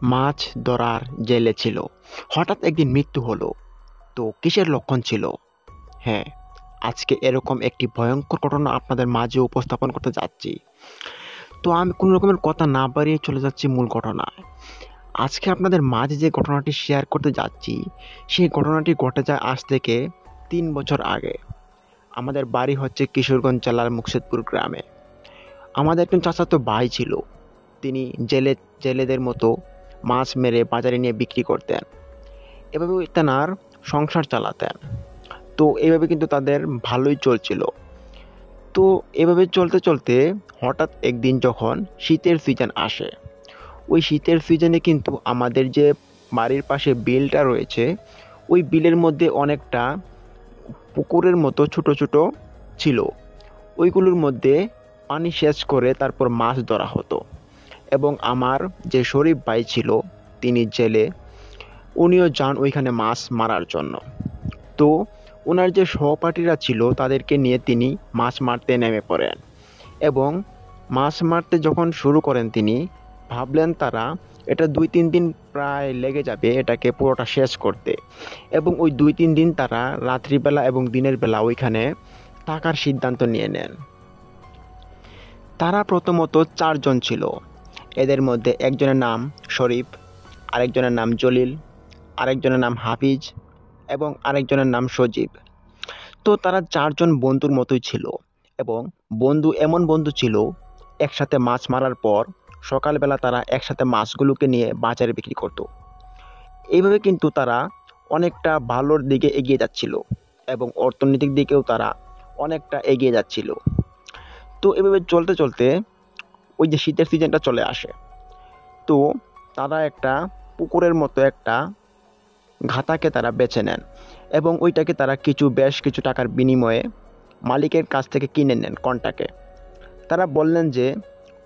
মাছ ধরার জেলে ছিল। হঠাৎ একদিন মৃত্যু হলো। তো কিসের লক্ষণ ছিল? হ্যাঁ, আজকে এরকম একটি ভয়ঙ্কর ঘটনা আপনাদের মাঝে উপস্থাপন করতে যাচ্ছি। তো আমি কোনো রকমের কথা না বাড়িয়ে চলে যাচ্ছি মূল ঘটনায়। আজকে আপনাদের মাঝে যে ঘটনাটি শেয়ার করতে যাচ্ছি, সেই ঘটনাটি ঘটে যায় আজ থেকে ৩ বছর আগে। আমাদের বাড়ি হচ্ছে কিশোরগঞ্জ জেলার মুকসেদপুর গ্রামে। আমাদের একজন চাচাতো ভাই ছিল। তিনি জেলেদের মতো মাছ মেরে বাজারে নিয়ে বিক্রি করতেন। এভাবে তেনার সংসার চালাতেন। তো এভাবে কিন্তু তাদের ভালোই চলছিল। তো এভাবে চলতে চলতে হঠাৎ একদিন যখন শীতের সিজন আসে, ওই শীতের সিজনে কিন্তু আমাদের যে বাড়ির পাশে বিলটা রয়েছে, ওই বিলের মধ্যে অনেকটা পুকুরের মতো ছোট ছোট ছিল। ওইগুলোর মধ্যে পানি সেচ করে তারপর মাছ ধরা হতো। এবং আমার যে শরীফ ভাই ছিল, তিনি জেলে, উনিও যান ওইখানে মাছ মারার জন্য। তো ওনার যে সহপাঠীরা ছিল তাদেরকে নিয়ে তিনি মাছ মারতে নেমে পড়েন। এবং মাছ মারতে যখন শুরু করেন তিনি ভাবলেন তারা এটা ২-৩ দিন প্রায় লেগে যাবে এটাকে পুরোটা শেষ করতে। এবং ওই ২-৩ দিন তারা রাত্রিবেলা এবং দিনের বেলা ওইখানে থাকার সিদ্ধান্ত নিয়ে নেন। তারা প্রথমত ৪ জন ছিল। এদের মধ্যে একজনের নাম শরীফ, আরেকজনের নাম জলিল, আরেকজনের নাম হাফিজ এবং আরেকজনের নাম সজীব। তো তারা ৪ জন বন্ধুর মতোই ছিল। এবং বন্ধু এমন বন্ধু ছিল, একসাথে মাছ মারার পর সকালবেলা তারা একসাথে মাছগুলোকে নিয়ে বাজারে বিক্রি করত। এইভাবে কিন্তু তারা অনেকটা ভালোর দিকে এগিয়ে যাচ্ছিল এবং অর্থনৈতিক দিকেও তারা অনেকটা এগিয়ে যাচ্ছিল। তো এভাবে চলতে চলতে ওই যে শীতের সিজনটা চলে আসে। তো তারা একটা পুকুরের মতো একটা ঘাতাকে তারা বেছে নেন এবং ওইটাকে তারা বেশ কিছু টাকার বিনিময়ে মালিকের কাছ থেকে কিনে নেন কন্টাকে। তারা বললেন যে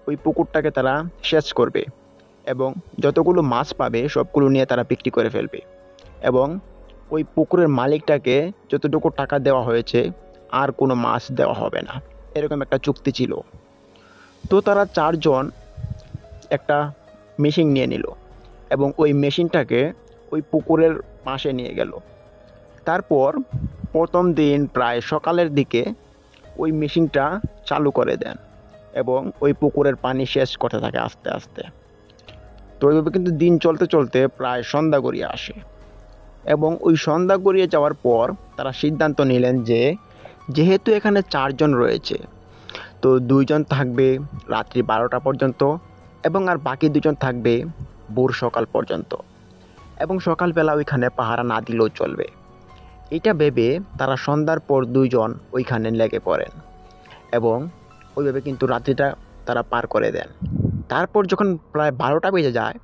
ওই পুকুরটাকে তারা সেচ করবে এবং যতগুলো মাছ পাবে সবগুলো নিয়ে তারা বিক্রি করে ফেলবে। এবং ওই পুকুরের মালিকটাকে যতটুকু টাকা দেওয়া হয়েছে আর কোনো মাছ দেওয়া হবে না, এরকম একটা চুক্তি ছিল। তো তারা ৪ জন একটা মেশিন নিয়ে নিল এবং ওই মেশিনটাকে ওই পুকুরের পাশে নিয়ে গেল। তারপর প্রথম দিন প্রায় সকালের দিকে ওই মেশিনটা চালু করে দেন এবং ওই পুকুরের পানি শেষ করতে থাকে আস্তে আস্তে। তো এইভাবে কিন্তু দিন চলতে চলতে প্রায় সন্ধ্যা গড়িয়ে আসে। এবং ওই সন্ধ্যা গড়িয়ে যাওয়ার পর তারা সিদ্ধান্ত নিলেন যে যেহেতু এখানে ৪ জন রয়েছে, তো ২ জন থাকবে রাত্রি ১২টা পর্যন্ত এবং আর বাকি ২ জন থাকবে ভোর সকাল পর্যন্ত। এবং সকালবেলা ওইখানে পাহারা না দিলেও চলবে। এটা ভেবে তারা সন্ধ্যার পর ২ জন ওইখানে লেগে পড়েন এবং ওইভাবে কিন্তু রাত্রিটা তারা পার করে দেন। তারপর যখন প্রায় ১২টা বেজে যায়,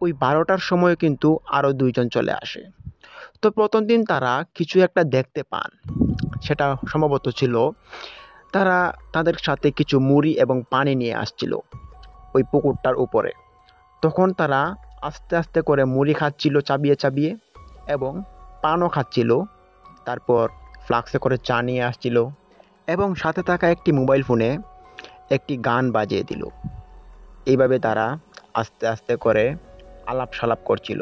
ওই ১২টার সময় কিন্তু আরও ২ জন চলে আসে। তো প্রথম দিন তারা কিছু একটা দেখতে পান। সেটা সম্ভবত ছিল তারা তাদের সাথে কিছু মুড়ি এবং পানি নিয়ে আসছিল ওই পুকুরটার উপরে। তখন তারা আস্তে আস্তে করে মুড়ি খাচ্ছিল চাবিয়ে চাবিয়ে এবং পানও খাচ্ছিল। তারপর ফ্লাক্সে করে চা নিয়ে আসছিল এবং সাথে থাকা একটি মোবাইল ফোনে একটি গান বাজিয়ে দিল। এইভাবে তারা আস্তে আস্তে করে আলাপ সালাপ করছিল।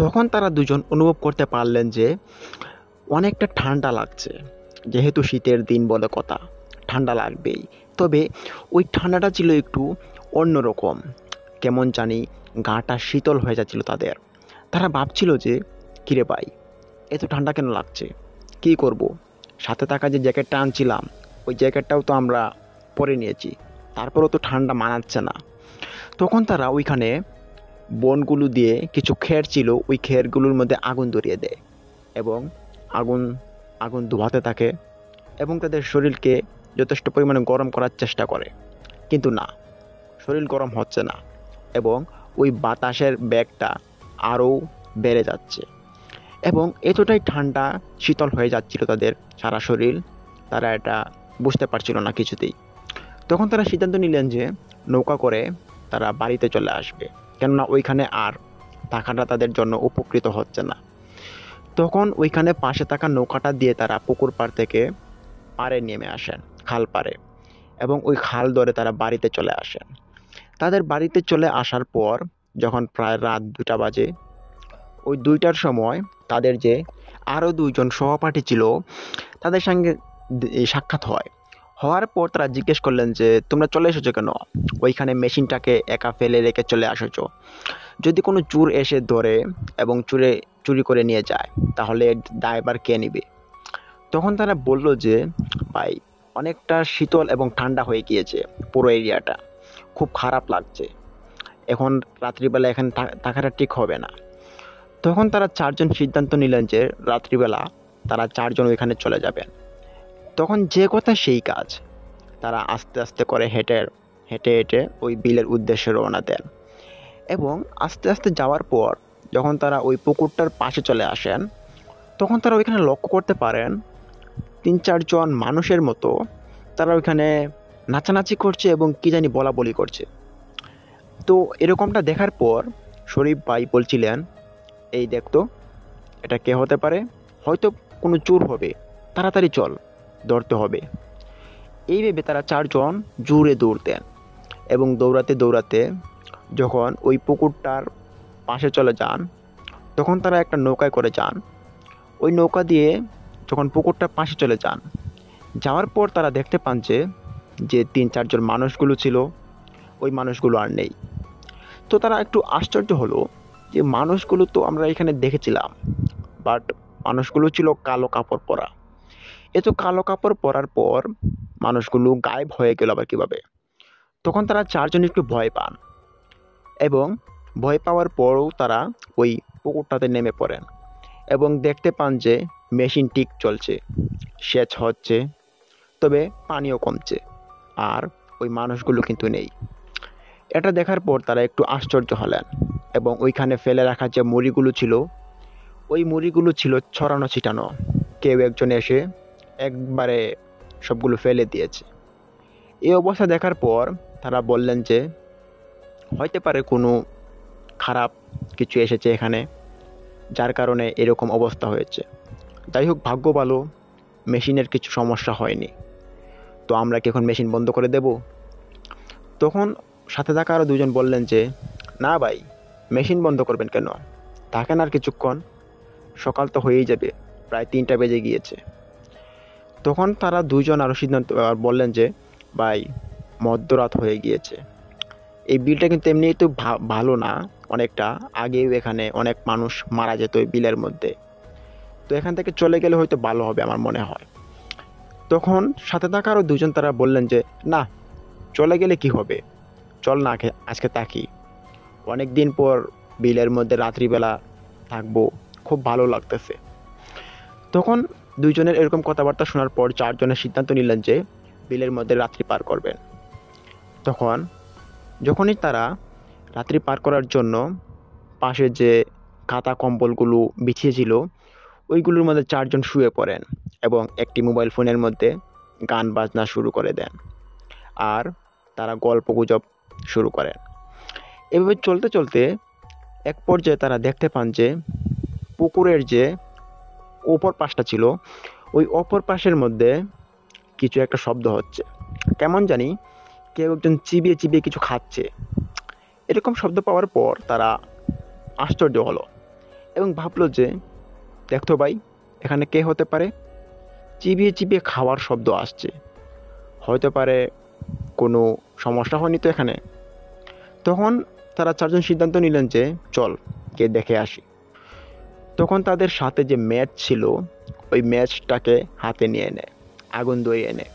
তখন তারা দুজন অনুভব করতে পারলেন যে অনেকটা ঠান্ডা লাগছে। যেহেতু শীতের দিন বলে কথা, ঠান্ডা লাগবেই। তবে ওই ঠান্ডাটা ছিল একটু অন্যরকম। কেমন জানি গাটা শীতল হয়ে যাচ্ছিল তাদের। তারা ভাবছিল যে কিরে ভাই, এত ঠান্ডা কেন লাগছে, কী করব? সাথে থাকা যে জ্যাকেটটা আনছিলাম ওই জ্যাকেটটাও তো আমরা পরে নিয়েছি, তারপরেও তো ঠান্ডা মানাচ্ছে না। তখন তারা ওইখানে বনগুলো দিয়ে কিছু খের ছিল, ওই খেরগুলোর মধ্যে আগুন ধরিয়ে দেয় এবং আগুন আগুন ধোয়াতে থাকে এবং তাদের শরীরকে যথেষ্ট পরিমাণে গরম করার চেষ্টা করে। কিন্তু না, শরীর গরম হচ্ছে না এবং ওই বাতাসের বেগটা আরও বেড়ে যাচ্ছে এবং এতটাই ঠান্ডা শীতল হয়ে যাচ্ছিল তাদের সারা শরীর, তারা এটা বুঝতে পারছিল না কিছুতেই। তখন তারা সিদ্ধান্ত নিলেন যে নৌকা করে তারা বাড়িতে চলে আসবে, কেননা ওইখানে আর থাকাটা তাদের জন্য উপকৃত হচ্ছে না। তখন ওইখানে পাশে থাকা নৌকাটা দিয়ে তারা পুকুর পাড় থেকে পাড়ে নেমে আসেন, খাল পাড়ে, এবং ওই খাল ধরে তারা বাড়িতে চলে আসেন। তাদের বাড়িতে চলে আসার পর যখন প্রায় রাত 2টা বাজে, ওই 2টার সময় তাদের যে আরও 2জন সহপাঠী ছিল তাদের সঙ্গে সাক্ষাৎ হয়। হওয়ার পর তারা জিজ্ঞেস করলেন যে তোমরা চলে এসেছো কেন, ওইখানে মেশিনটাকে একা ফেলে রেখে চলে এসেছো? যদি কোনো চোর এসে ধরে এবং চুরি করে নিয়ে যায় তাহলে এর দায়ভার কে নেবে? তখন তারা বলল যে ভাই, অনেকটা শীতল এবং ঠান্ডা হয়ে গিয়েছে, পুরো এরিয়াটা খুব খারাপ লাগছে, এখন রাত্রিবেলা এখানে থাকাটা ঠিক হবে না। তখন তারা 4জন সিদ্ধান্ত নিলেন যে রাত্রিবেলা তারা 4জন ওইখানে চলে যাবেন। তখন যে কথা সেই কাজ, তারা আস্তে আস্তে করে হেঁটে হেঁটে হেঁটে ওই বিলের উদ্দেশ্যে রওনা দেন। এবং আস্তে আস্তে যাওয়ার পর যখন তারা ওই পুকুরটার পাশে চলে আসেন, তখন তারা ওইখানে লক্ষ্য করতে পারেন 3-4জন মানুষের মতো তারা ওইখানে নাচানাচি করছে এবং কি জানি বলা বলি করছে। তো এরকমটা দেখার পর শরীফ ভাই বলছিলেন, এই দেখতো, এটা কে হতে পারে? হয়তো কোনো চোর হবে, তাড়াতাড়ি চল, ধরতে হবে। এই ভেবে তারা 4জন জোরে দৌড়তেন এবং দৌড়াতে দৌড়াতে যখন ওই পুকুরটার পাশে চলে যান, তখন তারা একটা নৌকায় করে যান। ওই নৌকা দিয়ে যখন পুকুরটার পাশে চলে যান, যাওয়ার পর তারা দেখতে পান যে 3-4জন মানুষগুলো ছিল, ওই মানুষগুলো আর নেই। তো তারা একটু আশ্চর্য হলো যে মানুষগুলো তো আমরা এখানে দেখেছিলাম, বাট মানুষগুলো ছিল কালো কাপড় পরা। এত কালো কাপড় পরার পর মানুষগুলো গায়েব হয়ে গেল আবার কিভাবে? তখন তারা 4জন একটু ভয় পান এবং ভয় পাওয়ার পরও তারা ওই পুকুরটাতে নেমে পড়েন এবং দেখতে পান যে মেশিন ঠিক চলছে, সেচ হচ্ছে, তবে পানিও কমছে, আর ওই মানুষগুলো কিন্তু নেই। এটা দেখার পর তারা একটু আশ্চর্য হলেন এবং ওইখানে ফেলে রাখা যে মুড়িগুলো ছিল, ওই মুড়িগুলো ছিল ছড়ানো ছিটানো, কেউ একজন এসে একবারে সবগুলো ফেলে দিয়েছে। এই অবস্থা দেখার পর তারা বললেন যে হইতে পারে কোনো খারাপ কিছু এসেছে এখানে, যার কারণে এরকম অবস্থা হয়েছে। যাই হোক, ভাগ্য ভালো, মেশিনের কিছু সমস্যা হয়নি। তো আমরা কি এখন মেশিন বন্ধ করে দেব? তখন সাথে থাকা আরও 2জন বললেন যে না ভাই, মেশিন বন্ধ করবেন কেন, থাকেন আর কিছুক্ষণ, সকাল তো হয়েই যাবে, প্রায় 3টা বেজে গিয়েছে। তখন তারা 2জন আরও সিদ্ধান্ত বললেন যে ভাই, মধ্যরাত হয়ে গিয়েছে, এই বিলটা কিন্তু এমনিই তো ভালো না, অনেকটা আগেও এখানে অনেক মানুষ মারা যেত এই বিলের মধ্যে, তো এখান থেকে চলে গেলে হয়তো ভালো হবে আমার মনে হয়। তখন সাথে থাকা আরও 2জন তারা বললেন যে না, চলে গেলে কি হবে, চল না আজকে থাকি, অনেক দিন পর বিলের মধ্যে রাত্রিবেলা থাকবো, খুব ভালো লাগতেছে। তখন 2জনের এরকম কথাবার্তা শোনার পর 4জনের সিদ্ধান্ত নিলেন যে বিলের মধ্যে রাত্রি পার করবেন। তখন যখনই তারা রাত্রি পার করার জন্য পাশে যে কাঁথা কম্বলগুলো বিছিয়েছিল ওইগুলোর মধ্যে 4জন শুয়ে পড়েন এবং একটি মোবাইল ফোনের মধ্যে গান বাজনা শুরু করে দেন, আর তারা গল্প গুজব শুরু করেন। এভাবে চলতে চলতে এক পর্যায়ে তারা দেখতে পান যে পুকুরের যে অপর পাশটা ছিল, ওই অপর পাশের মধ্যে কিছু একটা শব্দ হচ্ছে, কেমন জানি কেউ একজন চিবিয়ে চিবিয়ে কিছু খাচ্ছে। এরকম শব্দ পাওয়ার পর তারা আশ্চর্য হলো এবং ভাবলো যে দেখতো ভাই, এখানে কে হতে পারে, চিবিয়ে চিবিয়ে খাওয়ার শব্দ আসছে, হতে পারে কোনো সমস্যা হয়নি তো এখানে। তখন তারা 4জন সিদ্ধান্ত নিলেন যে চল গিয়ে দেখে আসি। তখন তাদের সাথে যে ম্যাচ ছিল, ওই ম্যাচটাকে হাতে নিয়ে নেয়, আগুন ধরিয়ে এনে,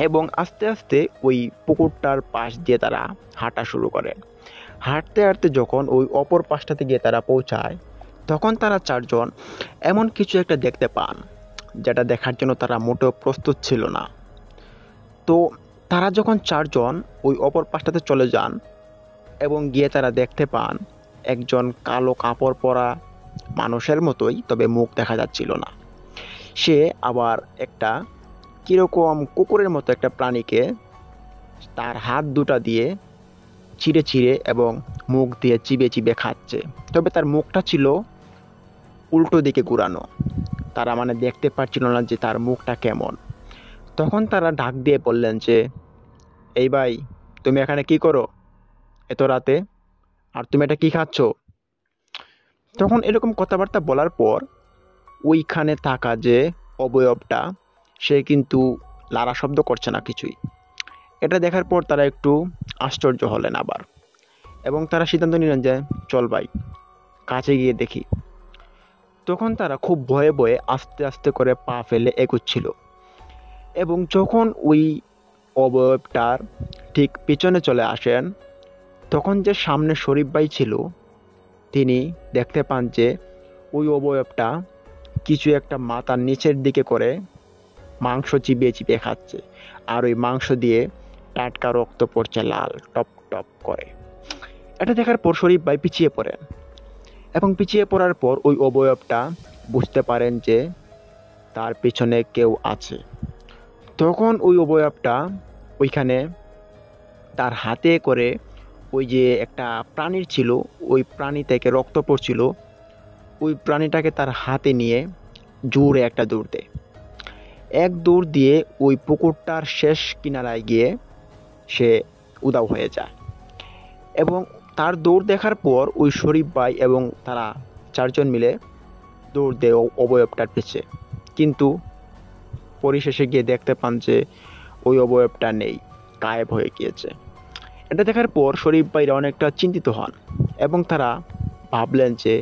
এবং আস্তে আস্তে ওই পুকুরটার পাশ দিয়ে তারা হাঁটা শুরু করে। হাঁটতে হাঁটতে যখন ওই অপর পাশটাতে গিয়ে তারা পৌঁছায়, তখন তারা 4জন এমন কিছু একটা দেখতে পান যেটা দেখার জন্য তারা মোটেও প্রস্তুত ছিল না। তো তারা যখন 4জন ওই অপর পাশটাতে চলে যান এবং গিয়ে তারা দেখতে পান একজন কালো কাপড় পরা মানুষের মতোই, তবে মুখ দেখা যাচ্ছিল না, সে আবার একটা কিরকম কুকুরের মতো একটা প্রাণীকে তার হাত দুটা দিয়ে ছিঁড়ে ছিঁড়ে এবং মুখ দিয়ে চিবিয়ে চিবিয়ে খাচ্ছে, তবে তার মুখটা ছিল উল্টো দিকে ঘুরানো, তারা মানে দেখতে পারছিল না যে তার মুখটা কেমন। তখন তারা ডাক দিয়ে বললেন যে এই ভাই, তুমি এখানে কি করো এত রাতে? আর তুমি এটা কি খাচ্ছ? তখন এরকম কথাবার্তা বলার পর ওইখানে থাকা যে অবয়বটা, সে কিন্তু লারা শব্দ করছে না কিছুই। এটা দেখার পর তারা একটু আশ্চর্য হলেন আবার, এবং তারা সিদ্ধান্ত নিলেন যে চল ভাই, কাছে গিয়ে দেখি। তখন তারা খুব ভয়ে ভয়ে আস্তে আস্তে করে পা ফেলে এগুচ্ছিল, এবং যখন ওই অবয়বটার ঠিক পিছনে চলে আসেন, তখন যে সামনে শরীফ ভাই ছিল, তিনি দেখতে পান যে ওই অবয়বটা কিছু একটা মাথার নিচের দিকে করে মাংস চিবিয়ে চিবিয়ে খাচ্ছে, আর ওই মাংস দিয়ে টাটকা রক্ত পড়ছে লাল টপ টপ করে। এটা দেখার পর শরীফ ভাই পিছিয়ে পড়েন, এবং পিছিয়ে পড়ার পর ওই অবয়বটা বুঝতে পারেন যে তার পিছনে কেউ আছে। তখন ওই অবয়বটা ওইখানে তার হাতে করে ওই যে একটা প্রাণীর ছিল, ওই প্রাণী থেকে রক্ত পড়ছিল, ওই প্রাণীটাকে তার হাতে নিয়ে জোরে একটা দৌড় দেয়। এক দৌড় দিয়ে ওই পুকুরটার শেষ কিনারায় গিয়ে সে উধাও হয়ে যায়, এবং তার দৌড় দেখার পর ওই শরীফ ভাই এবং তারা চারজন মিলে দৌড় দেয় অবয়বটার পিছে। কিন্তু পরিশেষে গিয়ে দেখতে পান যে ওই অবয়বটা নেই, গায়েব হয়ে গিয়েছে। এটা দেখার পর শরীফ ভাইরা অনেকটা চিন্তিত হন, এবং তারা ভাবলেন যে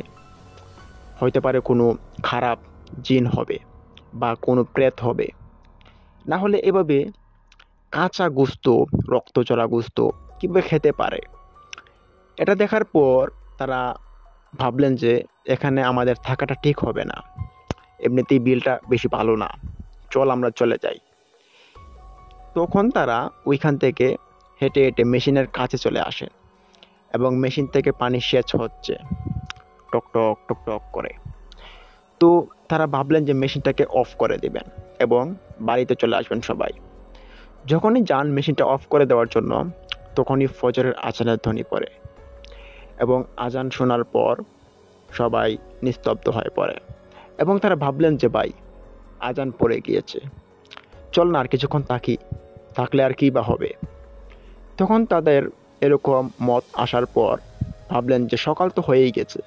হইতে পারে কোনো খারাপ জিন হবে বা কোনো প্রেত হবে, না হলে এভাবে কাঁচা গোস্ত, রক্ত চড়া গোস্ত কিভাবে খেতে পারে। এটা দেখার পর তারা ভাবলেন যে এখানে আমাদের থাকাটা ঠিক হবে না, এমনিতেই বিলটা বেশি ভালো না, চল আমরা চলে যাই। তখন তারা ওইখান থেকে হেঁটে হেঁটে মেশিনের কাছে চলে আসে, এবং মেশিন থেকে পানি সেচ হচ্ছে টক টক টক টক করে। তো তারা ভাবলেন যে মেশিনটাকে অফ করে দিবেন এবং বাড়িতে চলে আসবেন সবাই। যখনই যান মেশিনটা অফ করে দেওয়ার জন্য, তখনই ফজরের আজানের ধ্বনি পড়ে, এবং আজান শোনার পর সবাই নিস্তব্ধ হয়ে পড়ে, এবং তারা ভাবলেন যে ভাই, আজান পড়ে গিয়েছে, চল না আর কিছুক্ষণ থাকলে আর কি বা হবে। তখন তাদের এরকম মত আসার পর ভাবলেন যে সকাল তো হয়েই গেছে,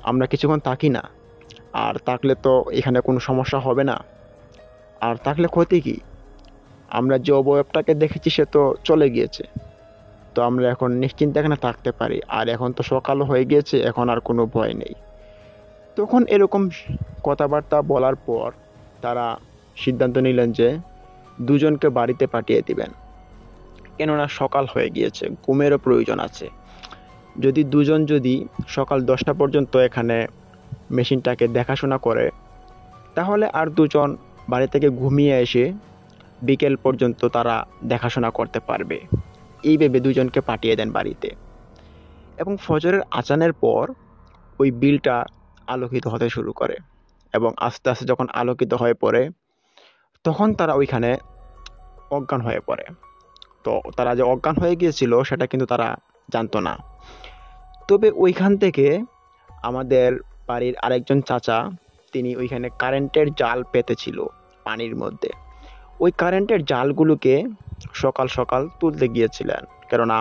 আমরা কিছুক্ষণ থাকি না, আর থাকলে তো এখানে কোনো সমস্যা হবে না, আর থাকলে ক্ষতি কি? আমরা যে অবয়বটাকে দেখেছি সে তো চলে গিয়েছে, তো আমরা এখন নিশ্চিন্তে এখানে থাকতে পারি, আর এখন তো সকালও হয়ে গিয়েছে, এখন আর কোনো ভয় নেই। তখন এরকম কথাবার্তা বলার পর তারা সিদ্ধান্ত নিলেন যে দুজনকে বাড়িতে পাঠিয়ে দিবেন, কেননা সকাল হয়ে গিয়েছে, ঘুমেরও প্রয়োজন আছে। যদি সকাল 10টা পর্যন্ত এখানে মেশিনটাকে দেখাশোনা করে, তাহলে আর দুজন বাড়ি থেকে ঘুমিয়ে এসে বিকেল পর্যন্ত তারা দেখাশোনা করতে পারবে। এই ভেবে দুজনকে পাঠিয়ে দেন বাড়িতে, এবং ফজরের আজানের পর ওই বিলটা আলোকিত হতে শুরু করে, এবং আস্তে আস্তে যখন আলোকিত হয়ে পড়ে, তখন তারা ওইখানে অজ্ঞান হয়ে পড়ে। তো তারা যে অজ্ঞান হয়ে গিয়েছিল সেটা কিন্তু তারা জানতো না। তবে ওইখান থেকে আমাদের বাড়ির আরেকজন চাচা, তিনি ওইখানে কারেন্টের জাল পেতেছিল পানির মধ্যে। ওই কারেন্টের জালগুলোকে সকাল সকাল তুলতে গিয়েছিলেন, কেননা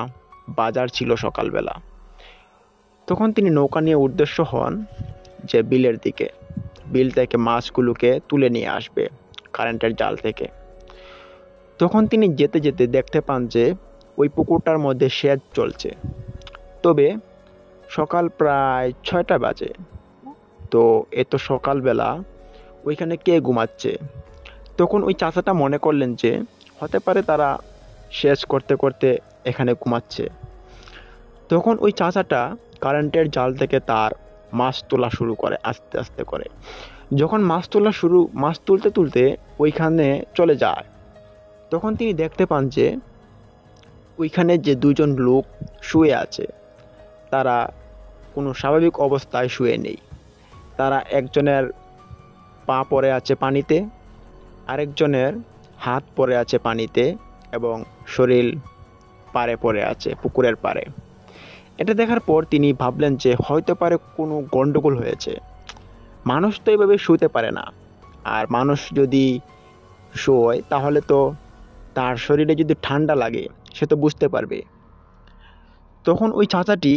বাজার ছিল সকালবেলা। তখন তিনি নৌকা নিয়ে উদ্দেশ্য হন যে বিলের দিকে, বিল থেকে মাছগুলোকে তুলে নিয়ে আসবে কারেন্টের জাল থেকে। তখন তিনি যেতে যেতে দেখতে পান যে ওই পুকুরটার মধ্যে সেচ চলছে। তবে সকাল প্রায় 6টা বাজে, তো এত সকালবেলা ওইখানে কে ঘুমাচ্ছে? তখন ওই চাচাটা মনে করলেন যে হতে পারে তারা সেচ করতে করতে এখানে ঘুমাচ্ছে। তখন ওই চাচাটা কারেন্টের জাল থেকে তার মাছ তোলা শুরু করে আস্তে আস্তে করে। যখন মাছ তুলতে তুলতে ওইখানে চলে যায়, তখন তিনি দেখতে পান যে ওইখানে যে দুজন লোক শুয়ে আছে, তারা কোনো স্বাভাবিক অবস্থায় শুয়ে নেই। তারা একজনের পা পড়ে আছে পানিতে, আরেকজনের হাত পড়ে আছে পানিতে, এবং শরীর পাড়ে পড়ে আছে পুকুরের পাড়ে। এটা দেখার পর তিনি ভাবলেন যে হয়তো পারে কোনো গন্ডগোল হয়েছে। মানুষ তো এভাবে শুতে পারে না, আর মানুষ যদি শোয় তাহলে তো তার শরীরে যদি ঠান্ডা লাগে সে তো বুঝতে পারবে। তখন ওই চাচাটি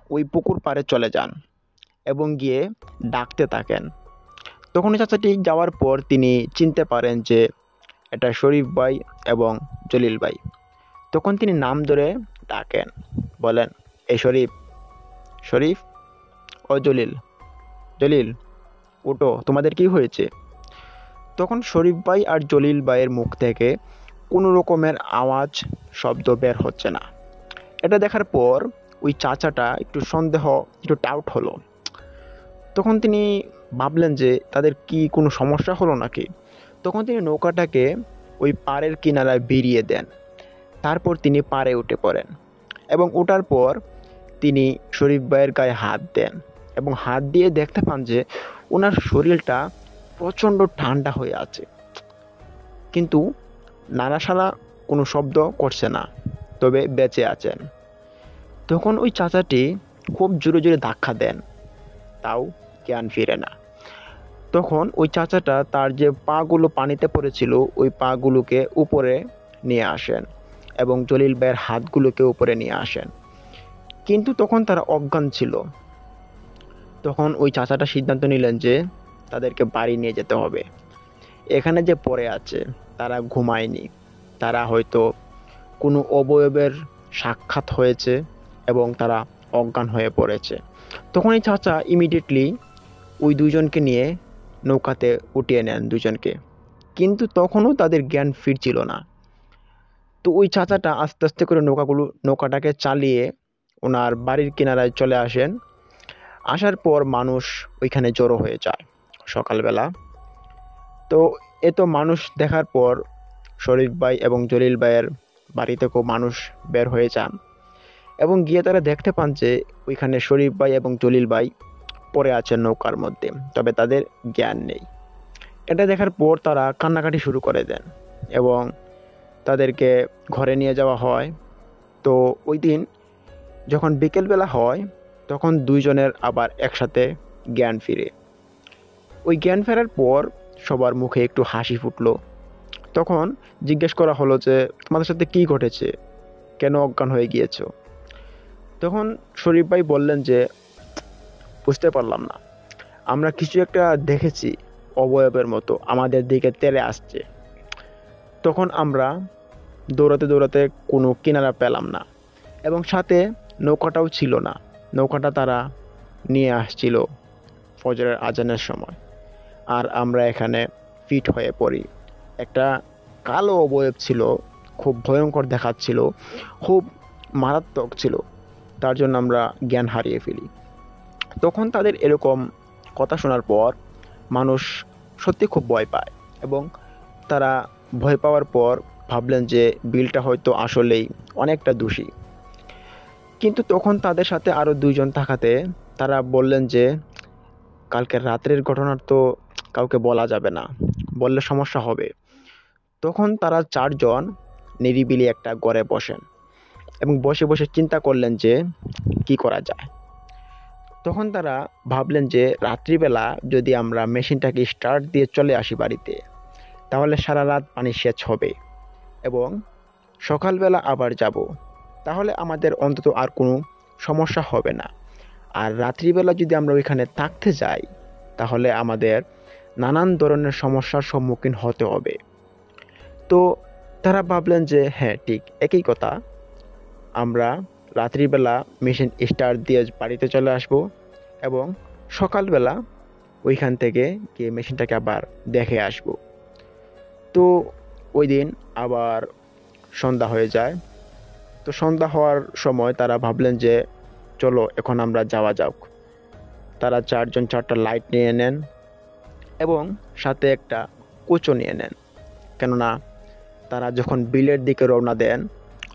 ওই পুকুর পাড়ে চলে যান এবং গিয়ে ডাকতে থাকেন। তখন ওই চাচাটি যাওয়ার পর তিনি চিনতে পারেন যে এটা শরীফ ভাই এবং জলিল ভাই। তখন তিনি নাম ধরে ডাকেন, বলেন, এই শরীফ, শরীফ, ও জলিল, জলিল, ওঠো, তোমাদের কি হয়েছে? তখন শরীফ ভাই আর জলিল ভাইয়ের মুখ থেকে কোনো রকমের আওয়াজ, শব্দ বের হচ্ছে না। এটা দেখার পর ওই চাচাটা একটু সন্দেহ, একটু ডাউট হলো। তখন তিনি ভাবলেন যে তাদের কি কোনো সমস্যা হলো নাকি। তখন তিনি নৌকাটাকে ওই পাড়ের কিনারায় ভিড়িয়ে দেন। তারপর তিনি পাড়ে উঠে পড়েন এবং ওঠার পর তিনি শরীফ ভাইয়ের গায়ে হাত দেন এবং হাত দিয়ে দেখতে পান যে ওনার শরীরটা প্রচণ্ড ঠান্ডা হয়ে আছে, কিন্তু নাড়াসাড়া কোনো শব্দ করছে না, তবে বেঁচে আছেন। তখন ওই চাচাটি খুব জোরে জোরে ধাক্কা দেন, তাও জ্ঞান ফিরে না। তখন ওই চাচাটা তার যে পাগুলো পানিতে পড়েছিল ওই পাগুলোকে উপরে নিয়ে আসেন এবং জলিল ভাইয়ের হাতগুলোকে উপরে নিয়ে আসেন, কিন্তু তখন তারা অজ্ঞান ছিল। তখন ওই চাচাটা সিদ্ধান্ত নিলেন যে তাদেরকে বাড়ি নিয়ে যেতে হবে। এখানে যে পড়ে আছে তারা ঘুমায়নি, তারা হয়তো কোনো অবয়বের সাক্ষাৎ হয়েছে এবং তারা অজ্ঞান হয়ে পড়েছে। তখন এই চাচা ইমিডিয়েটলি ওই দুজনকে নিয়ে নৌকাতে উঠিয়ে নেন দুজনকে, কিন্তু তখনও তাদের জ্ঞান ফিরছিল না। তো ওই চাচাটা আস্তে আস্তে করে নৌকাটাকে চালিয়ে ওনার বাড়ির কিনারায় চলে আসেন। আসার পর মানুষ ওইখানে জড়ো হয়ে যায় সকালবেলা। তো এত মানুষ দেখার পর শরীফ ভাই এবং জলিল ভাইয়ের বাড়ি থেকেও মানুষ বের হয়ে যান এবং গিয়ে তারা দেখতে পান যে ওইখানে শরীফ ভাই এবং জলিল ভাই পড়ে আছেন নৌকার মধ্যে, তবে তাদের জ্ঞান নেই। এটা দেখার পর তারা কান্নাকাটি শুরু করে দেন এবং তাদেরকে ঘরে নিয়ে যাওয়া হয়। তো ওই দিন যখন বিকেলবেলা হয় তখন দুইজনের আবার একসাথে জ্ঞান ফিরে। ওই জ্ঞান ফেরার পর সবার মুখে একটু হাসি ফুটলো। তখন জিজ্ঞেস করা হলো যে তোমাদের সাথে কি ঘটেছে, কেন অজ্ঞান হয়ে গিয়েছো? তখন শরীফ ভাই বললেন যে বুঝতে পারলাম না, আমরা কিছু একটা দেখেছি অবয়বের মতো আমাদের দিকে তেড়ে আসছে। তখন আমরা দৌড়াতে দৌড়াতে কোনো কিনারা পেলাম না এবং সাথে নৌকাটাও ছিল না। নৌকাটা তারা নিয়ে আসছিল ফজরের আজানের সময়, আর আমরা এখানে ফিট হয়ে পড়ি। একটা কালো অবয়ব ছিল, খুব ভয়ঙ্কর দেখাচ্ছিল, খুব মারাত্মক ছিল, তার জন্য আমরা জ্ঞান হারিয়ে ফেলি। তখন তাদের এরকম কথা শোনার পর মানুষ সত্যি খুব ভয় পায় এবং তারা ভয় পাওয়ার পর ভাবলেন যে বিলটা হয়তো আসলেই অনেকটা দোষী। কিন্তু তখন তাদের সাথে আরও দুইজন থাকাতে তারা বললেন যে কালকের রাত্রের ঘটনা তো কাউকে বলা যাবে না, বললে সমস্যা হবে। তখন তারা চারজন নিরিবিলি একটা ঘরে বসেন এবং বসে বসে চিন্তা করলেন যে কি করা যায়। তখন তারা ভাবলেন যে রাত্রিবেলা যদি আমরা মেশিনটাকে স্টার্ট দিয়ে চলে আসি বাড়িতে, তাহলে সারা রাত পানি সেচ হবে এবং সকালবেলা আবার যাব, তাহলে আমাদের অন্তত আর কোনো সমস্যা হবে না। আর রাত্রিবেলা যদি আমরা ওইখানে থাকতে যাই তাহলে আমাদের নানান ধরনের সমস্যার সম্মুখীন হতে হবে। তো তারা ভাবলেন যে হ্যাঁ ঠিক একই কথা, আমরা রাত্রিবেলা মেশিন স্টার্ট দিয়ে বাড়িতে চলে আসব এবং সকালবেলা ওইখান থেকে গিয়ে মেশিনটাকে আবার দেখে আসব। তো ওই দিন আবার সন্ধ্যা হয়ে যায়। তো সন্ধ্যা হওয়ার সময় তারা ভাবলেন যে চলো এখন আমরা যাওয়া যাক। তারা চারজন চারটা লাইট নিয়ে নেন এবং সাথে একটা কুচো নিয়ে নেন, কেননা তারা যখন বিলের দিকে রওনা দেন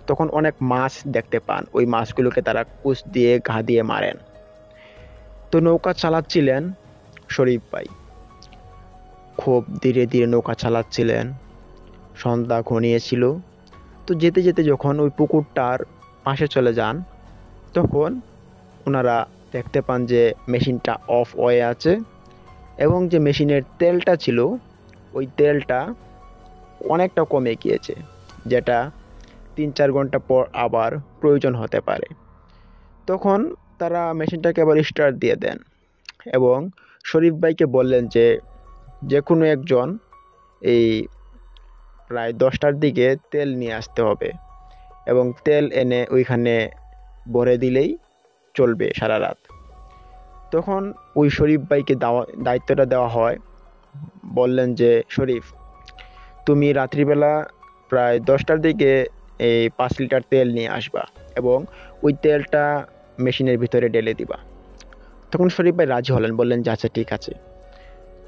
তখন অনেক মাছ দেখতে পান, ওই মাছগুলোকে তারা কুচ দিয়ে ঘা দিয়ে মারেন। তো নৌকা চালাচ্ছিলেন শরীফ ভাই, খুব ধীরে ধীরে নৌকা চালাচ্ছিলেন। সন্ধ্যা ঘনিয়েছিল। তো যেতে যেতে যখন ওই পুকুরটার পাশে চলে যান তখন ওনারা দেখতে পান যে মেশিনটা অফ হয়ে আছে এবং যে মেশিনের তেলটা ছিল ওই তেলটা অনেকটা কমে গিয়েছে, যেটা 3-4 ঘন্টা পর আবার প্রয়োজন হতে পারে। তখন তারা মেশিনটাকে আবার স্টার্ট দিয়ে দেন এবং শরীফ ভাইকে বললেন যে যে কোনো একজন এই প্রায় 10টার দিকে তেল নিয়ে আসতে হবে এবং তেল এনে ওইখানে ভরে দিলেই চলবে সারা রাত। তখন ওই শরীফ ভাইকে দায়িত্বটা দেওয়া হয়। বললেন যে শরীফ, তুমি রাত্রিবেলা প্রায় 10টার দিকে এই 5 লিটার তেল নিয়ে আসবা এবং ওই তেলটা মেশিনের ভিতরে ঢেলে দিবা। তখন শরীফ ভাই রাজি হলেন, বললেন যে আচ্ছা ঠিক আছে।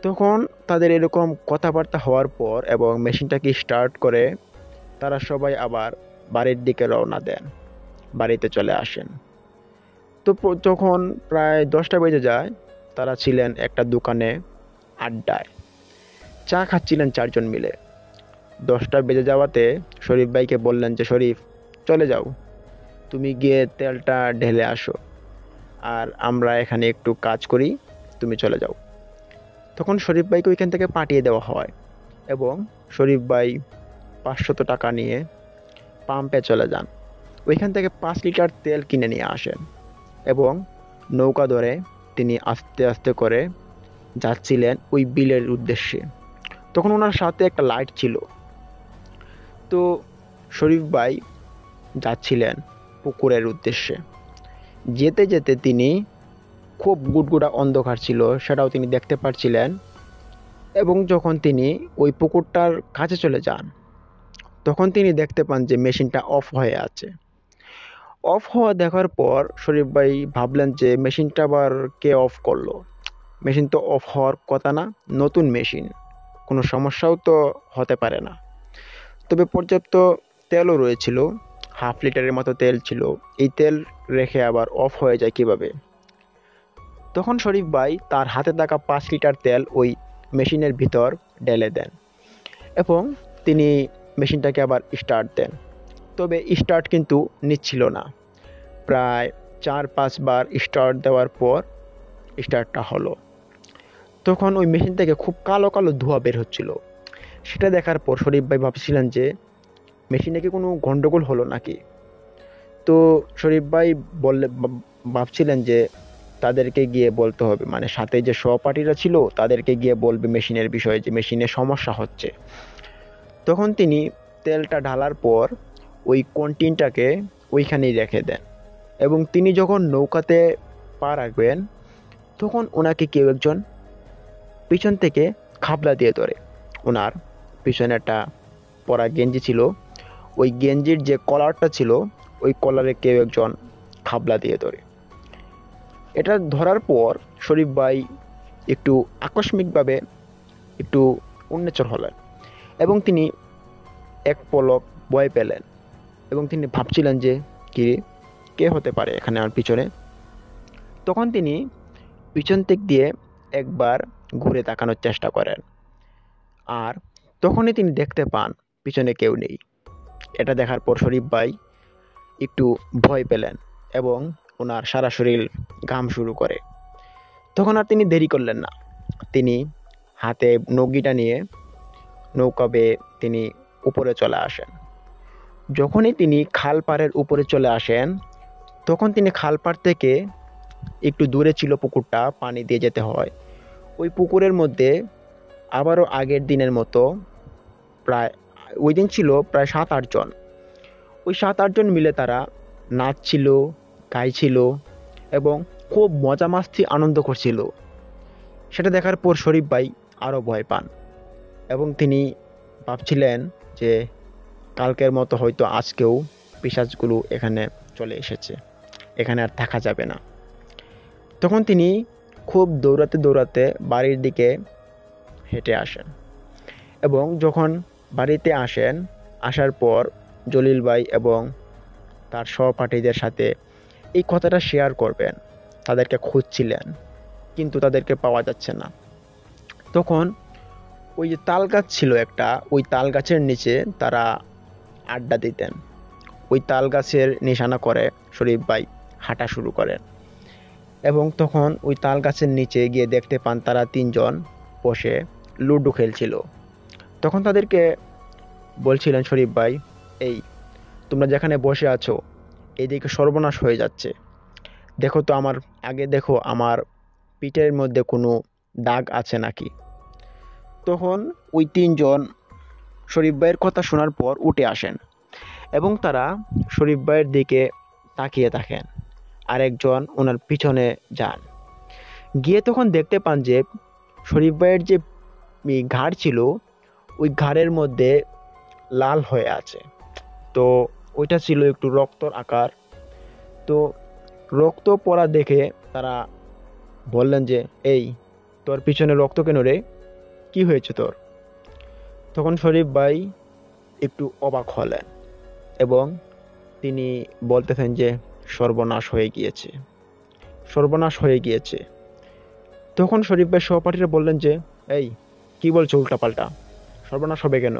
তখন তাদের এরকম কথাবার্তা হওয়ার পর এবং মেশিনটাকে স্টার্ট করে তারা সবাই আবার বাড়ির দিকে রওনা দেন, বাড়িতে চলে আসেন। তো যখন প্রায় 10টা বেজে যায়, তারা ছিলেন একটা দোকানে আড্ডায়, চা খাচ্ছিলেন 4জন মিলে। 10টা বেজে যাওয়াতে শরীফ ভাইকে বললেন যে শরীফ, চলে যাও, তুমি গিয়ে তেলটা ঢেলে আসো, আর আমরা এখানে একটু কাজ করি, তুমি চলে যাও। তখন শরীফ ভাইকে ওইখান থেকে পাঠিয়ে দেওয়া হয় এবং শরীফ ভাই 500 টাকা নিয়ে পাম্পে চলে যান। ওইখান থেকে 5 লিটার তেল কিনে নিয়ে আসেন এবং নৌকা ধরে তিনি আস্তে আস্তে করে যাচ্ছিলেন ওই বিলের উদ্দেশ্যে। তখন ওনার সাথে একটা লাইট ছিল। তো শরীফ ভাই যাচ্ছিলেন পুকুরের উদ্দেশ্যে। যেতে যেতে তিনি খুব গুডগুডা অন্ধকার ছিল, সেটাও তিনি দেখতে পাচ্ছিলেন। এবং যখন তিনি ওই পুকুরটার কাছে চলে যান, তখন তিনি দেখতে পান যে মেশিনটা অফ হয়ে আছে। অফ হওয়া দেখার পর শরীফ ভাই ভাবলেন যে মেশিনটা আবার কে অফ করলো, মেশিন তো অফ হওয়ার কথা না, নতুন মেশিন, কোনো সমস্যাও তো হতে পারে না। তবে পর্যাপ্ত তেলও রয়েছিল, 1/2 লিটারের মতো তেল ছিল। এই তেল রেখে আবার অফ হয়ে যায় কিভাবে? তখন শরীফ ভাই তার হাতে থাকা 5 লিটার তেল ওই মেশিনের ভিতর ঢেলে দেন এবং তিনি মেশিনটাকে আবার স্টার্ট দেন। তবে স্টার্ট কিন্তু নিচ্ছিল না। প্রায় 4-5 বার স্টার্ট দেওয়ার পর স্টার্টটা হলো। তখন ওই মেশিন থেকে খুব কালো কালো ধোঁয়া বের হচ্ছিল। সেটা দেখার পর শরীফ ভাই ভাবছিলেন যে মেশিনে কি কোনো গন্ডগোল হলো নাকি। তো শরীফ ভাই ভাবছিলেন যে তাদেরকে গিয়ে বলতে হবে, মানে সাথে যে সহপাঠীরা ছিল তাদেরকে গিয়ে বলবে মেশিনের বিষয়ে, যে মেশিনে সমস্যা হচ্ছে। তখন তিনি তেলটা ঢালার পর ওই কন্টিনটাকে ওইখানেই রেখে দেন এবং তিনি যখন নৌকাতে পা রাখবেন, তখন ওনাকে কেউ একজন পিছন থেকে খাবলা দিয়ে ধরে। ওনার পিছনে একটা পরা গেঞ্জি ছিল, ওই গেঞ্জির যে কলারটা ছিল ওই কলারে কেউ একজন খাবলা দিয়ে ধরে। এটা ধরার পর শরীফ ভাই একটু আকস্মিকভাবে একটু উন্মেচর হলেন এবং তিনি এক পলক ভয় পেলেন এবং তিনি ভাবছিলেন যে কে হতে পারে এখানে আমার পিছনে। তখন তিনি পিছন দিক দিয়ে একবার ঘুরে তাকানোর চেষ্টা করেন, আর তখনই তিনি দেখতে পান পিছনে কেউ নেই। এটা দেখার পর শরীফ ভাই একটু ভয় পেলেন এবং ওনার সারা শরীর ঘাম শুরু করে। তখন আর তিনি দেরি করলেন না, তিনি হাতে নৌকিটা নিয়ে নৌকা বেয়ে তিনি উপরে চলে আসেন। যখনই তিনি খাল পাড়ের উপরে চলে আসেন, তখন তিনি খাল পাড় থেকে একটু দূরে ছিল পুকুরটা, পানি দিয়ে যেতে হয়। ওই পুকুরের মধ্যে আবারও আগের দিনের মতো প্রায়, ওই দিন ছিল প্রায় 7-8 জন। ওই 7-8 জন মিলে তারা নাচছিল, গাইছিল এবং খুব মজা মাস্তি আনন্দ করছিল। সেটা দেখার পর শরীফ ভাই আরও ভয় পান এবং তিনি ভাবছিলেন যে কালকের মতো হয়তো আজকেও পিশাচগুলো এখানে চলে এসেছে, এখানে আর থাকা যাবে না। তখন তিনি খুব দৌড়াতে দৌড়াতে বাড়ির দিকে হেঁটে আসেন এবং যখন বাড়িতে আসেন, আসার পর জলিল ভাই এবং তার সহপাঠীদের সাথে এই কথাটা শেয়ার করবেন। তাদেরকে খুঁজছিলেন কিন্তু তাদেরকে পাওয়া যাচ্ছে না। তখন ওই যে তাল গাছ ছিল একটা, ওই তাল গাছের নিচে তারা আড্ডা দিতেন। ওই তাল গাছের নিশানা করে শরীফ ভাই হাঁটা শুরু করেন এবং তখন ওই তাল গাছের নিচে গিয়ে দেখতে পান তারা 3 জন বসে লুডো খেলছিল। তখন তাদেরকে বলছিলেন শরীফ ভাই, এই তোমরা যেখানে বসে আছো এইদিকে সর্বনাশ হয়ে যাচ্ছে, দেখো তো আমার আগে দেখো আমার পিঠের মধ্যে কোনো দাগ আছে নাকি। তখন ওই তিনজন শরীফ ভাইয়ের কথা শোনার পর উঠে আসেন এবং তারা শরীফ ভাইয়ের দিকে তাকিয়ে থাকেন। আরেকজন ওনার পিছনে যান, গিয়ে তখন দেখতে পান যে শরীফ ভাইয়ের যে ঘাড় ছিল ওই ঘাড়ের মধ্যে লাল হয়ে আছে। তো ওইটা ছিল একটু রক্তর আকার। তো রক্ত পড়া দেখে তারা বললেন যে, এই তোর পিছনে রক্ত কেন রে, কি হয়েছে তোর? তখন শরীফ ভাই একটু অবাক হলেন এবং তিনি বলতেছেন যে সর্বনাশ হয়ে গিয়েছে, সর্বনাশ হয়ে গিয়েছে। তখন শরীফ ভাই সহপাঠীরা বললেন যে, এই কি বলছো উল্টাপাল্টা, সর্বনাশ হবে কেন?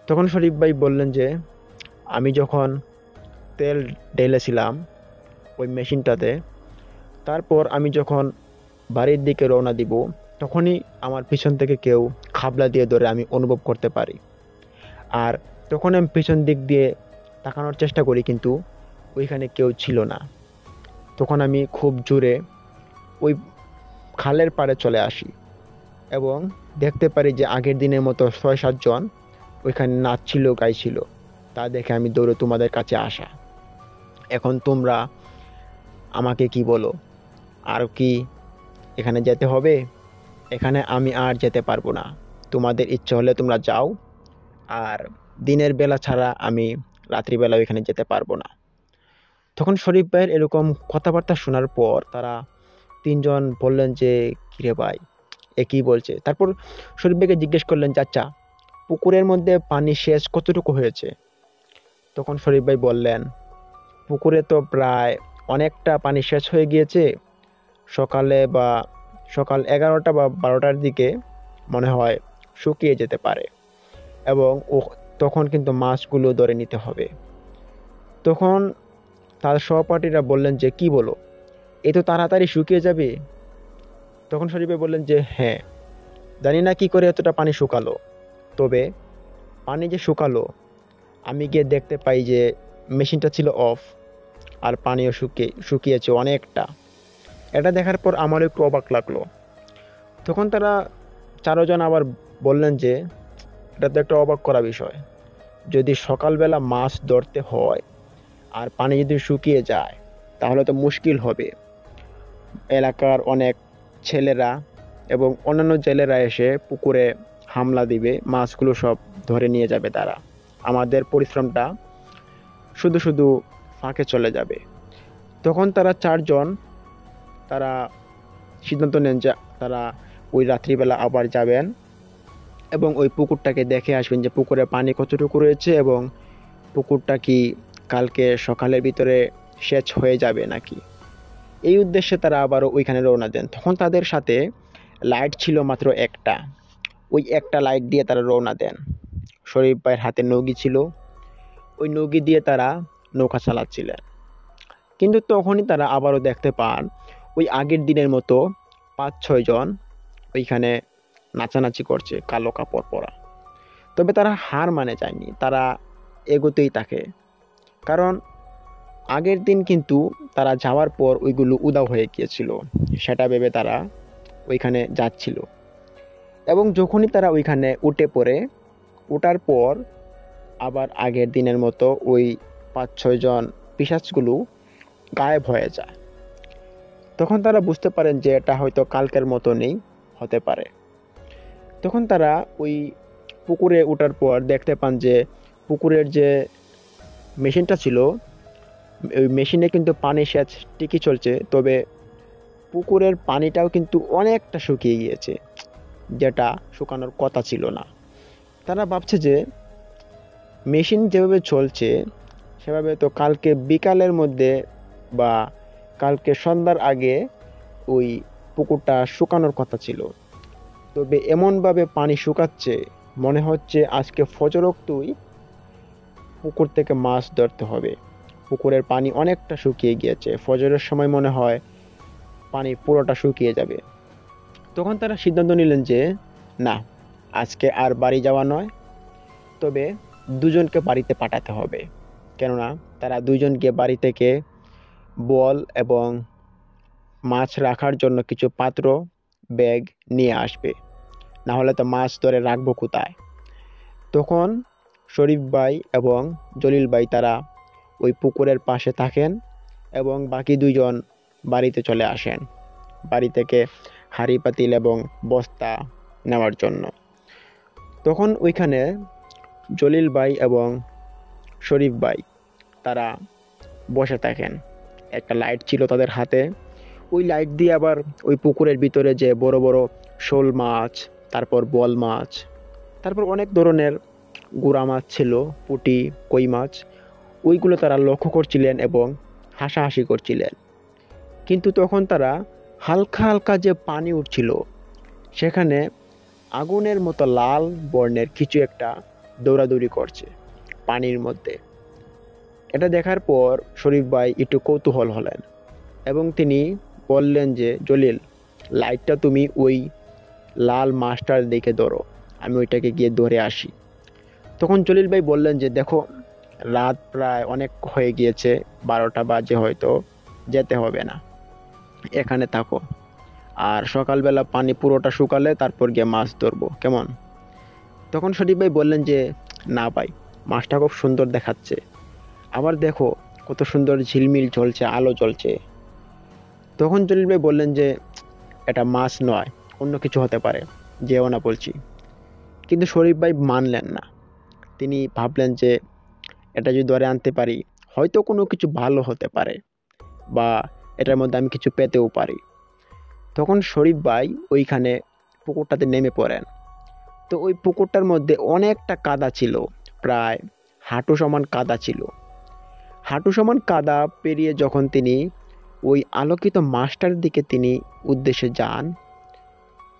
তখন শরীফ ভাই বললেন যে, আমি যখন তেল ঢেলেছিলাম ওই মেশিনটাতে, তারপর আমি যখন বাড়ির দিকে রওনা দিব, তখনই আমার পিছন থেকে কেউ খাবলা দিয়ে ধরে আমি অনুভব করতে পারি। আর তখন আমি পিছন দিক দিয়ে তাকানোর চেষ্টা করি, কিন্তু ওইখানে কেউ ছিল না। তখন আমি খুব জোরে ওই খালের পাড়ে চলে আসি এবং দেখতে পারি যে আগের দিনের মতো ৬-৭ জন ওইখানে নাচছিল, গাইছিল। তা দেখে আমি দৌড়ে তোমাদের কাছে আসা। এখন তোমরা আমাকে কি বলো, আর কি এখানে যেতে হবে? এখানে আমি আর যেতে পারবো না। তোমাদের ইচ্ছে হলে তোমরা যাও, আর দিনের বেলা ছাড়া আমি রাত্রিবেলা ওইখানে যেতে পারবো না। তখন শরীফ ভাইয়ের এরকম কথাবার্তা শোনার পর তারা তিনজন বললেন যে, কিরে ভাই, এ কি বলছে? তারপর শরীফ ভাইকে জিজ্ঞেস করলেন, চাচা পুকুরের মধ্যে পানি সেচ কতটুকু হয়েছে? তখন শরীফ ভাই বললেন, পুকুরে তো প্রায় অনেকটা পানি শেষ হয়ে গিয়েছে। সকালে বা সকাল 11টা বা 12টার দিকে মনে হয় শুকিয়ে যেতে পারে, এবং তখন কিন্তু মাছগুলো ধরে নিতে হবে। তখন তার সহপাঠীরা বললেন যে, কি বলো, এ তো তাড়াতাড়ি শুকিয়ে যাবে। তখন শরীফ ভাই বললেন যে, হ্যাঁ, জানি না কি করে এতটা পানি শুকালো, তবে পানি যে শুকালো, আমি গিয়ে দেখতে পাই যে মেশিনটা ছিল অফ, আর পানিও শুকিয়েছে অনেকটা। এটা দেখার পর আমার একটু অবাক লাগলো। তখন তারা চারজন আবার বললেন যে, এটা তো একটা অবাক করা বিষয়। যদি সকালবেলা মাছ ধরতে হয় আর পানি যদি শুকিয়ে যায়, তাহলে তো মুশকিল হবে। এলাকার অনেক ছেলেরা এবং অন্যান্য জেলেরা এসে পুকুরে হামলা দিবে, মাছগুলো সব ধরে নিয়ে যাবে তারা। আমাদের পরিশ্রমটা শুধু শুধু ফাঁকে চলে যাবে। তখন তারা চারজন তারা সিদ্ধান্ত নেন যে তারা ওই রাত্রিবেলা আবার যাবেন এবং ওই পুকুরটাকে দেখে আসবেন যে পুকুরে পানি কতটুকু রয়েছে এবং পুকুরটা কি কালকে সকালের ভিতরে সেচ হয়ে যাবে নাকি। এই উদ্দেশ্যে তারা আবারও ওইখানে রওনা দেন। তখন তাদের সাথে লাইট ছিল মাত্র একটা। ওই একটা লাইট দিয়ে তারা রওনা দেন। শরীফ ভাইয়ের হাতে নৌকি ছিল, ওই নৌকি দিয়ে তারা নৌকা চালাচ্ছিলেন। কিন্তু তখনই তারা আবারও দেখতে পান ওই আগের দিনের মতো ৫-৬ জন ওইখানে নাচানাচি করছে, কালো কাপড় পরা। তবে তারা হার মানে যায়নি, তারা এগোতেই থাকে। কারণ আগের দিন কিন্তু তারা যাওয়ার পর ওইগুলো উধাও হয়ে গিয়েছিল, সেটা ভেবে তারা ওইখানে যাচ্ছিল। এবং যখনই তারা ওইখানে উঠে পড়ে, ওঠার পর আবার আগের দিনের মতো ওই ৫-৬ জন পিশাচগুলো গায়েব হয়ে যায়। তখন তারা বুঝতে পারেন যে এটা হয়তো কালকের মতনই হতে পারে। তখন তারা ওই পুকুরে ওঠার পর দেখতে পান যে পুকুরের যে মেশিনটা ছিল, ওই মেশিনে কিন্তু পানি সেচ ঠিকই চলছে, তবে পুকুরের পানিটাও কিন্তু অনেকটা শুকিয়ে গিয়েছে, যেটা শুকানোর কথা ছিল না। তারা ভাবছে যে মেশিন যেভাবে চলছে সেভাবে তো কালকে বিকালের মধ্যে বা কালকে সন্ধ্যার আগে ওই পুকুরটা শুকানোর কথা ছিল। তবে এমনভাবে পানি শুকাচ্ছে, মনে হচ্ছে আজকে ফজরক্তই পুকুর থেকে মাছ ধরতে হবে। পুকুরের পানি অনেকটা শুকিয়ে গিয়েছে, ফজরের সময় মনে হয় পানি পুরোটা শুকিয়ে যাবে। তখন তারা সিদ্ধান্ত নিলেন যে না, আজকে আর বাড়ি যাওয়া নয়, তবে দুজনকে বাড়িতে পাঠাতে হবে। কেননা তারা দুজন গিয়ে বাড়ি থেকে বল এবং মাছ রাখার জন্য কিছু পাত্র, ব্যাগ নিয়ে আসবে। না হলে তো মাছ ধরে রাখবো কোথায়? তখন শরীফ ভাই এবং জলিল ভাই তারা ওই পুকুরের পাশে থাকেন এবং বাকি দুইজন বাড়িতে চলে আসেন, বাড়ি থেকে হাঁড়ি পাতিল এবং বস্তা নেওয়ার জন্য। তখন ওইখানে জলিল ভাই এবং শরীফ ভাই তারা বসে থাকেন। একটা লাইট ছিল তাদের হাতে, ওই লাইট দিয়ে আবার ওই পুকুরের ভিতরে যে বড় বড় শোল মাছ, তারপর বল মাছ, তারপর অনেক ধরনের গুড়া মাছ ছিল, পুঁটি, কই মাছ, ওইগুলো তারা লক্ষ্য করছিলেন এবং হাসাহাসি করছিলেন। কিন্তু তখন তারা হালকা হালকা যে পানি উঠছিল, সেখানে আগুনের মতো লাল বর্ণের কিছু একটা দৌড়াদৌড়ি করছে পানির মধ্যে। এটা দেখার পর শরীফ ভাই একটু কৌতূহল হলেন এবং তিনি বললেন যে, জলিল, লাইটটা তুমি ওই লাল মাছটার দিকে ধরো, আমি ওইটাকে গিয়ে ধরে আসি। তখন জলিল ভাই বললেন যে, দেখো, রাত প্রায় অনেক হয়ে গিয়েছে, 12টা বাজে, হয়তো যেতে হবে না, এখানে থাকো, আর সকালবেলা পানি পুরোটা শুকালে তারপর গিয়ে মাছ ধরবো, কেমন? তখন শরীফ ভাই বললেন যে, না ভাই, মাছটা খুব সুন্দর দেখাচ্ছে, আবার দেখো কত সুন্দর ঝিলমিল জ্বলছে, আলো জ্বলছে। তখন জলিল ভাই বললেন যে, এটা মাছ নয়, অন্য কিছু হতে পারে, যেও না বলছি। কিন্তু শরীফ ভাই মানলেন না। তিনি ভাবলেন যে, এটা যদি ধরে আনতে পারি, হয়তো কোনো কিছু ভালো হতে পারে, বা এটার মধ্যে আমি কিছু পেতেও পারি। তখন শরীফ ভাই ওইখানে পুকুরটাতে নেমে পড়েন। তো ওই পুকুরটার মধ্যে অনেকটা কাদা ছিল, প্রায় হাঁটু সমান কাদা ছিল। হাঁটু সমান কাদা পেরিয়ে যখন তিনি ওই আলোকিত মাছটার দিকে তিনি উদ্দেশ্যে যান,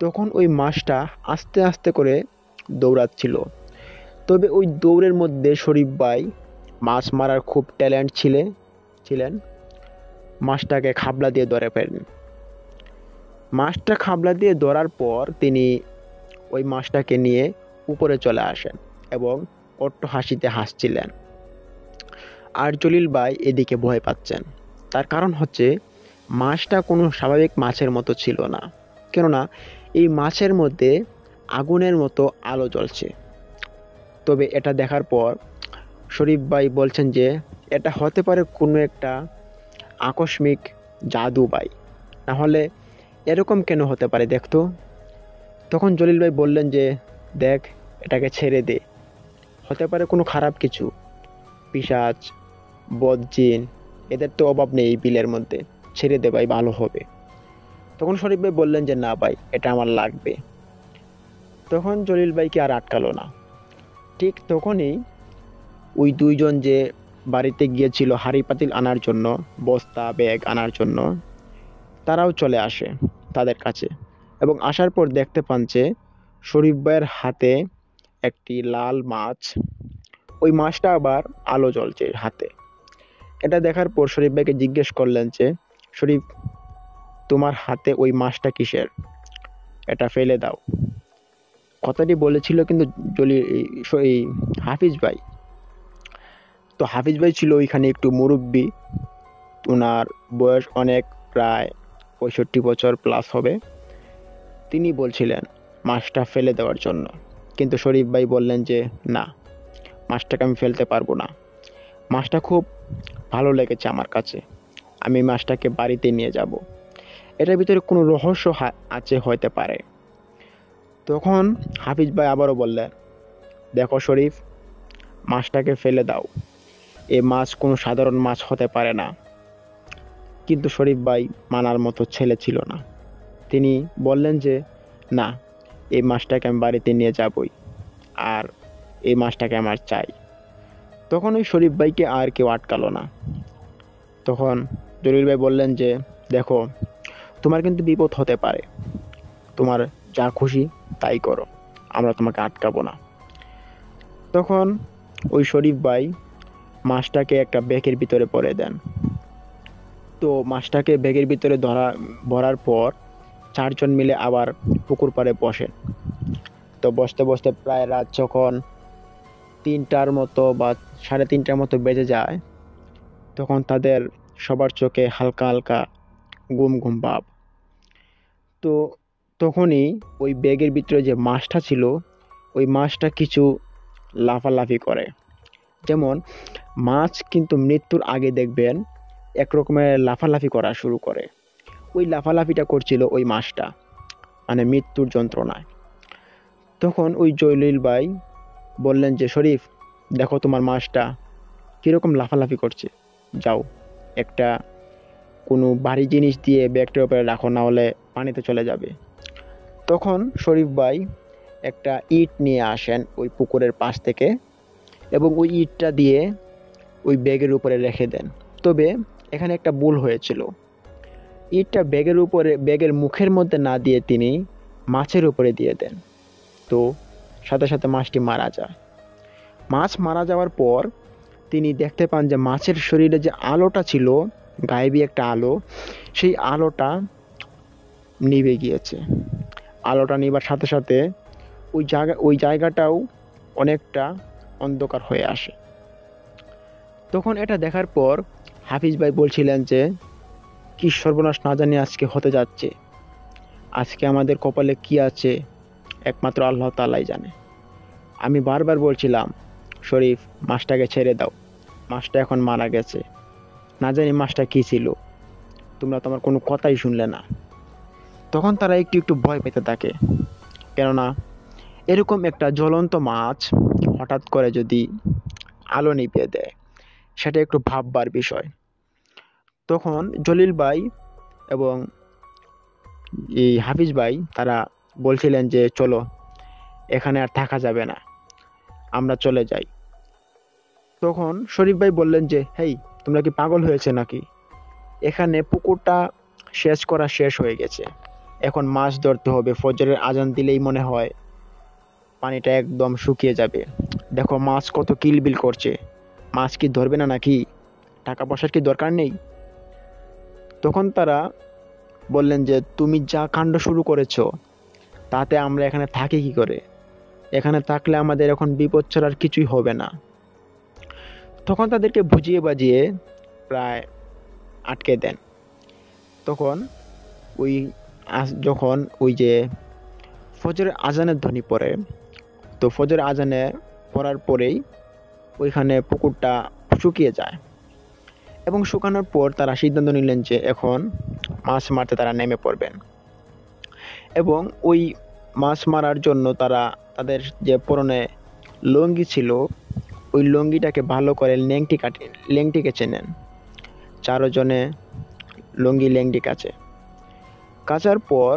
তখন ওই মাছটা আস্তে আস্তে করে দৌড়াচ্ছিল। তবে ওই দৌড়ের মধ্যে শরীফ ভাই মাছ মারার খুব ট্যালেন্ট ছিলেন, মাছটাকে খাবলা দিয়ে ধরে ফেলেন। মাছটা খাবলা দিয়ে ধরার পর তিনি ওই মাছটাকে নিয়ে উপরে চলে আসেন এবং অট্ট হাসিতে হাসছিলেন। আর জলিল ভাই এদিকে ভয় পাচ্ছেন। তার কারণ হচ্ছে, মাছটা কোনো স্বাভাবিক মাছের মতো ছিল না, কেননা এই মাছের মধ্যে আগুনের মতো আলো জ্বলছে। তবে এটা দেখার পর শরীফ ভাই বলছেন যে, এটা হতে পারে কোনো একটা আকস্মিক জাদু ভাই, না হলে এরকম কেন হতে পারে দেখতো। তখন জলিল ভাই বললেন যে, দেখ, এটাকে ছেড়ে দে, হতে পারে কোনো খারাপ কিছু, পিশাচ, বদজিন, এদের তো অভাব নেই এই বিলের মধ্যে, ছেড়ে দে ভাই, ভালো হবে। তখন শরীফ ভাই বললেন যে, না ভাই, এটা আমার লাগবে। তখন জলিল ভাইকে আর আটকালো না। ঠিক তখনই ওই দুইজন যে বাড়িতে গিয়েছিল হাঁড়ি পাতিল আনার জন্য, বস্তা ব্যাগ আনার জন্য, তারাও চলে আসে তাদের কাছে এবং আসার পর দেখতে পান যে শরীফ ভাইয়ের হাতে একটি লাল মাছ, ওই মাছটা আবার আলো জ্বলছে হাতে। এটা দেখার পর শরীফ ভাইকে জিজ্ঞেস করলেন যে, শরীফ, তোমার হাতে ওই মাছটা কিসের? এটা ফেলে দাও। কথাটি বলেছিল কিন্তু এই হাফিজ ভাই। তো হাফিজ ভাই ছিল ওইখানে একটু মুরব্বী, ওনার বয়স অনেক, প্রায় 65 বছর প্লাস হবে। তিনি বলছিলেন মাছটা ফেলে দেওয়ার জন্য, কিন্তু শরীফ ভাই বললেন যে, না, মাছটাকে আমি ফেলতে পারবো না, মাছটা খুব ভালো লেগেছে আমার কাছে, আমি মাছটাকে বাড়িতে নিয়ে যাব, এটার ভিতরে কোনো রহস্য আছে, হতে পারে। তখন হাফিজ ভাই আবারও বললেন, দেখো শরীফ, মাছটাকে ফেলে দাও, এ মাছ কোনো সাধারণ মাছ হতে পারে না। কিন্তু শরীফ ভাই মানার মতো ছেলে ছিল না। তিনি বললেন যে, না, এই মাছটাকে আমি বাড়িতে নিয়ে যাবই, আর এই মাছটাকে আমার চাই। তখন ওই শরীফ ভাইকে আর কেউ আটকালো না। তখন জলিল ভাই বললেন যে, দেখো, তোমার কিন্তু বিপদ হতে পারে, তোমার যা খুশি তাই করো, আমরা তোমাকে আটকাবো না। তখন ওই শরীফ ভাই মাছটাকে একটা ব্যাগের ভিতরে পরে দেন। তো মাছটাকে ব্যাগের ভিতরে ভরার পর 4জন মিলে আবার পুকুর পাড়ে বসেন। তো বসতে বসতে প্রায় রাত যখন 3টার মতো বা 3:30টার মতো বেজে যায়, তখন তাদের সবার চোখে হালকা হালকা ঘুম ঘুম ভাব। তো তখনই ওই ব্যাগের ভিতরে যে মাছটা ছিল, ওই মাছটা কিছু লাফালাফি করে। যেমন মাছ কিন্তু মৃত্যুর আগে দেখবেন এক রকমের লাফালাফি করা শুরু করে। ওই লাফালাফিটা করছিল ওই মাছটা, মানে মৃত্যুর যন্ত্রণায়। তখন ওই জলিল ভাই বললেন যে, শরীফ দেখো তোমার মাছটা কিরকম লাফালাফি করছে, যাও একটা কোনো ভারী জিনিস দিয়ে ব্যাগটার উপরে রাখো, না হলে পানিতে চলে যাবে। তখন শরীফ ভাই একটা ইট নিয়ে আসেন ওই পুকুরের পাশ থেকে, এবং ওই ইটটা দিয়ে ওই ব্যাগের উপরে রেখে দেন। তবে এখানে একটা ভুল হয়েছিল, ইটটা ব্যাগের মুখের মধ্যে না দিয়ে তিনি মাছের উপরে দিয়ে দেন। তো সাথে সাথে মাছটি মারা যায়। মাছ মারা যাওয়ার পর তিনি দেখতে পান যে মাছের শরীরে যে আলোটা ছিল, গায়েবী একটা আলো, সেই আলোটা নিভে গিয়েছে। আলোটা নিবার সাথে সাথে ওই জায়গাটাও অনেকটা অন্ধকার হয়ে আসে। তখন এটা দেখার পর হাফিজ ভাই বলছিলেন যে, কি সর্বনাশ না জানি আজকে হতে যাচ্ছে, আজকে আমাদের কপালে কি আছে একমাত্র আল্লাহ তাআলাই জানে। আমি বারবার বলছিলাম, শরীফ মাছটাকে ছেড়ে দাও, মাছটা এখন মারা গেছে, না জানি মাছটা কি ছিল, তোমরা তো আমার কোনো কথাই শুনলে না। তখন তারা একটু একটু ভয় পেতে থাকে, কেননা এরকম একটা জ্বলন্ত মাছ হঠাৎ করে যদি আলো নিভিয়ে দেয়, সেটা একটু ভাববার বিষয়। তখন জলিল ভাই এবং এই হাফিজ ভাই তারা বলছিলেন যে, চলো এখানে আর থাকা যাবে না, আমরা চলে যাই। তখন শরীফ ভাই বললেন যে, হেই তোমরা কি পাগল হয়েছে নাকি, এখানে পুকুরটা শেষ হয়ে গেছে, এখন মাছ ধরতে হবে, ফজরের আজান দিলেই মনে হয় পানিটা একদম শুকিয়ে যাবে। দেখো মাছ কত কিলবিল করছে, মাছ কি ধরবে না নাকি, টাকা পয়সার কি দরকার নেই? তখন তারা বললেন যে, তুমি যা কাণ্ড শুরু করেছো তাতে আমরা এখানে থাকি কি করে, এখানে থাকলে আমাদের এখন বিপদ ছাড়া আর কিছুই হবে না। তখন তাদেরকে বুঝিয়ে বাজিয়ে প্রায় আটকে দেন। তখন ওই যখন ওই যে ফজরের আজানের ধ্বনি পড়ে, তো ফজরের আজানে পড়ার পরেই ওইখানে পুকুরটা শুকিয়ে যায়, এবং শুকানোর পর তারা সিদ্ধান্ত নিলেন যে এখন মাছ মারতে তারা নেমে পড়বেন। এবং ওই মাছ মারার জন্য তারা তাদের যে পরনে লুঙ্গি ছিল, ওই লুঙ্গিটাকে ভালো করে লেংটি কেচে নেন। চারজনে লুঙ্গি লেংটি কাচার পর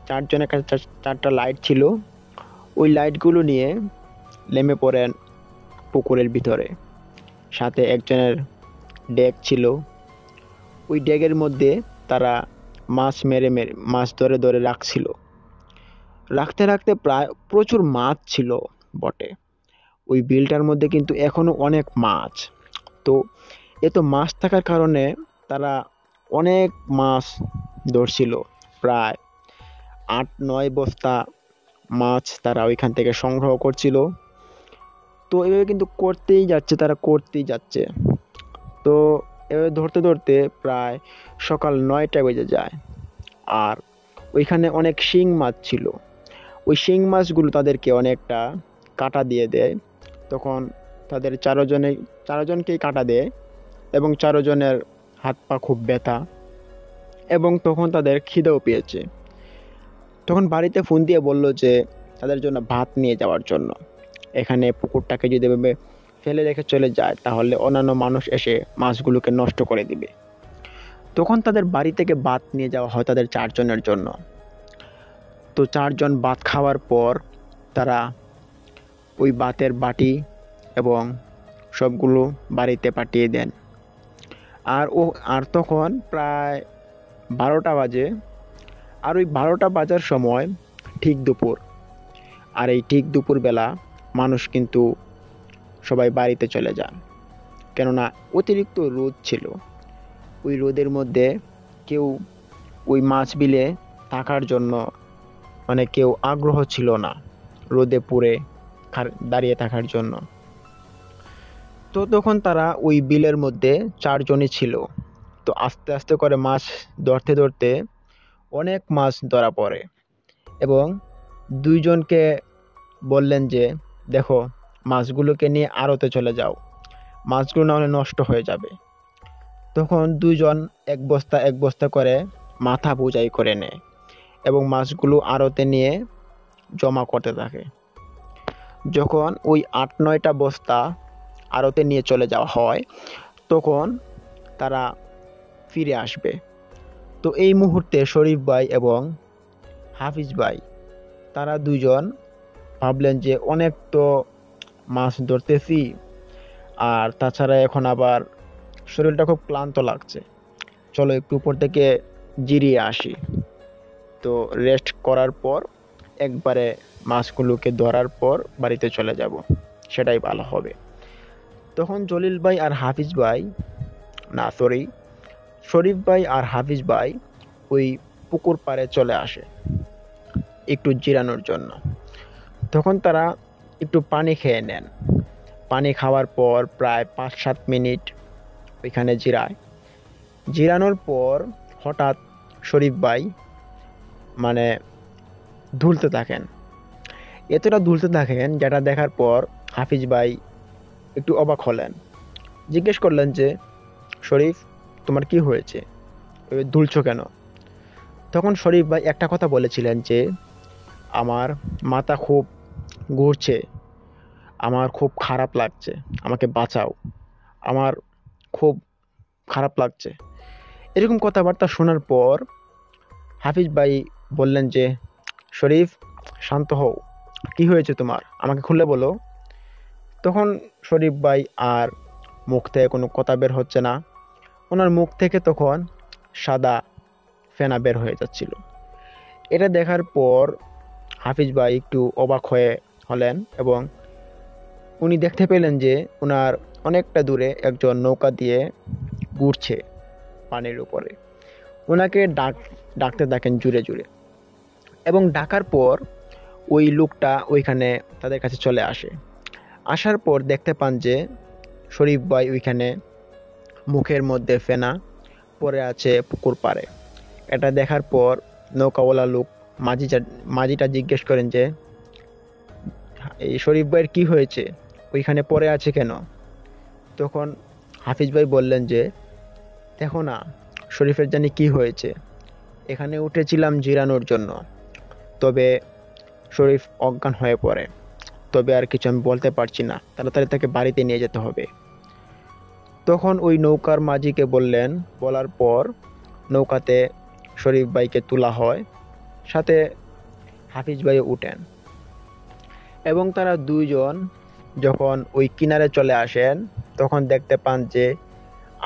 চারজনের কাছে চারটা লাইট ছিল, ওই লাইটগুলো নিয়ে নেমে পড়েন পুকুরের ভিতরে। সাথে একজনের ডেক ছিল, ওই ডেকের মধ্যে তারা মাছ ধরে ধরে রাখছিল। রাখতে রাখতে প্রায় প্রচুর মাছ ছিল বটে, ওই বিলটার মধ্যে কিন্তু এখনো অনেক মাছ। তো এত মাছ থাকার কারণে তারা অনেক মাছ ধরছিল, প্রায় ৮-৯ বস্তা মাছ তারা ওইখান থেকে সংগ্রহ করছিল। তো এভাবে কিন্তু করতেই যাচ্ছে। তো এভাবে ধরতে ধরতে প্রায় সকাল ৯টা বেজে যায়। আর ওইখানে অনেক শিং মাছ ছিল, ওই শিং মাছগুলো তাদেরকে অনেকটা কাটা দিয়ে দেয়। তখন তাদের চারজনকেই কাটা দেয়, এবং চারজনের হাত পা খুব ব্যথা, এবং তখন তাদের খিদেও পেয়েছে। তখন বাড়িতে ফোন দিয়ে বলল যে তাদের জন্য ভাত নিয়ে যাওয়ার জন্য। এখানে পুকুরটাকে যদি এভাবে ফেলে রেখে চলে যায় তাহলে অন্যান্য মানুষ এসে মাছগুলোকে নষ্ট করে দিবে। তখন তাদের বাড়ি থেকে ভাত নিয়ে যাওয়া হয় তাদের চারজনের জন্য। তো চারজন ভাত খাওয়ার পর তারা ওই ভাতের বাটি এবং সবগুলো বাড়িতে পাঠিয়ে দেন। আর তখন প্রায় 12টা বাজে। আর ওই 12টা বাজার সময় ঠিক দুপুর, আর এই ঠিক দুপুরবেলা মানুষ কিন্তু সবাই বাড়িতে চলে যান, কেননা অতিরিক্ত রোদ ছিল। ওই রোদের মধ্যে কেউ ওই মাছ বিলে থাকার জন্য মানে কেউ আগ্রহ ছিল না রোদে পুড়ে দাঁড়িয়ে থাকার জন্য। তো তখন তারা ওই বিলের মধ্যে চারজনই ছিল, তো আস্তে আস্তে করে মাছ ধরতে ধরতে অনেক মাছ ধরা পড়ে এবং দুইজনকে বললেন যে দেখো, মাছগুলোকে নিয়ে আড়তে চলে যাও, মাছগুলো না হলে নষ্ট হয়ে যাবে। তখন দুইজন এক বস্তা এক বস্তা করে মাথা বোঝাই করে নেয় এবং মাছগুলো আড়তে নিয়ে জমা করতে থাকে। যখন ওই ৮-৯টা বস্তা আড়তে নিয়ে চলে যাওয়া হয় তখন তারা ফিরে আসবে। তো এই মুহূর্তে শরীফ ভাই এবং হাফিজ ভাই তারা দুজন ভাবলেন যে অনেক তো মাছ ধরতেছি, আর তাছাড়া এখন আবার শরীরটা খুব ক্লান্ত লাগছে, চলো একটু উপর থেকে জিরিয়ে আসি। তো রেস্ট করার পর একবারে মাছগুলোকে ধরার পর বাড়িতে চলে যাব, সেটাই ভালো হবে। তখন জলিল ভাই আর হাফিজ ভাই, না সরি, শরীফ ভাই আর হাফিজ ভাই ওই পুকুর পাড়ে চলে আসে একটু জিরানোর জন্য। তখন তারা একটু পানি খেয়ে নেন। পানি খাওয়ার পর প্রায় ৫-৭ মিনিট ওইখানে জিরায়। জিরানোর পর হঠাৎ শরীফ ভাই মানে ধুলতে থাকেন, এতটা ধুলতে থাকেন যেটা দেখার পর হাফিজ ভাই একটু অবাক হলেন। জিজ্ঞেস করলেন যে শরীফ, তোমার কি হয়েছে, এভাবে দুলছো কেন? তখন শরীফ ভাই একটা কথা বলেছিলেন যে আমার মাথা খুব ঘুরছে, আমার খুব খারাপ লাগছে, আমাকে বাঁচাও, আমার খুব খারাপ লাগছে। এরকম কথাবার্তা শোনার পর হাফিজ ভাই বললেন যে শরীফ, শান্ত হও, কি হয়েছে তোমার, আমাকে খুলে বলো। তখন শরীফ ভাই আর মুখ থেকে কোনো কথা বের হচ্ছে না, ওনার মুখ থেকে তখন সাদা ফেনা বের হয়ে যাচ্ছিল। এটা দেখার পর হাফিজ ভাই একটু অবাক হলেন এবং উনি দেখতে পেলেন যে ওনার অনেকটা দূরে একজন নৌকা দিয়ে ঘুরছে পানির উপরে। ওনাকে ডাকতে থাকেন জুড়ে জুড়ে এবং ডাকার পর ওই লোকটা ওইখানে তাদের কাছে চলে আসে। আসার পর দেখতে পান যে শরীফ ভাই ওইখানে মুখের মধ্যে ফেনা পড়ে আছে পুকুর পাড়ে। এটা দেখার পর নৌকাওয়ালা লোক মাঝিটা জিজ্ঞেস করেন যে এই শরীফ ভাইয়ের কি হয়েছে, ওইখানে পড়ে আছে কেন? তখন হাফিজ ভাই বললেন যে দেখো না, শরীফের জানি কি হয়েছে, এখানে উঠেছিলাম জিরানোর জন্য, তবে শরীফ অজ্ঞান হয়ে পড়ে, তবে আর কিছু আমি বলতে পারছি না, তাড়াতাড়ি তাকে বাড়িতে নিয়ে যেতে হবে। তখন ওই নৌকার মাঝিকে বলার পর নৌকাতে শরীফ ভাইকে তোলা হয়, সাথে হাফিজ ভাইও উঠেন এবং তারা দুইজন যখন ওই কিনারে চলে আসেন তখন দেখতে পান যে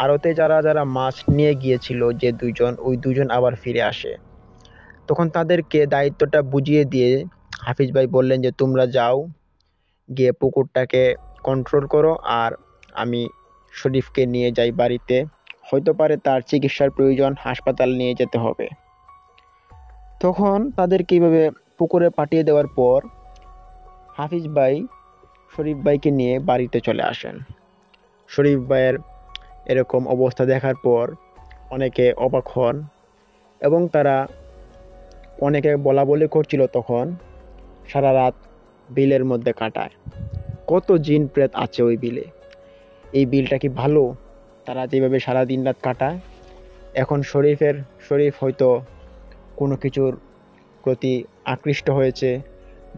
আড়তে যারা যারা মাছ নিয়ে গিয়েছিল যে ওই দুজন আবার ফিরে আসে। তখন তাদেরকে দায়িত্বটা বুঝিয়ে দিয়ে হাফিজ ভাই বললেন যে তোমরা যাও, গিয়ে পুকুরটাকে কন্ট্রোল করো, আর আমি শরীফকে নিয়ে যাই বাড়িতে, হয়তো পারে তার চিকিৎসার প্রয়োজন, হাসপাতাল নিয়ে যেতে হবে। তখন তাদেরকে এইভাবে পুকুরে পাঠিয়ে দেওয়ার পর হাফিজ ভাই শরীফ ভাইকে নিয়ে বাড়িতে চলে আসেন। শরীফ ভাইয়ের এরকম অবস্থা দেখার পর অনেকে অবাক হন এবং তারা অনেকে বলা বলি করছিল তখন সারা রাত বিলের মধ্যে কাটায়। কত জিন প্রেত আছে ওই বিলে, এই বিলটা কি ভালো, তারা যেভাবে সারা দিন রাত কাটায়। এখন শরীফ হয়তো কোনো কিছুর প্রতি আকৃষ্ট হয়েছে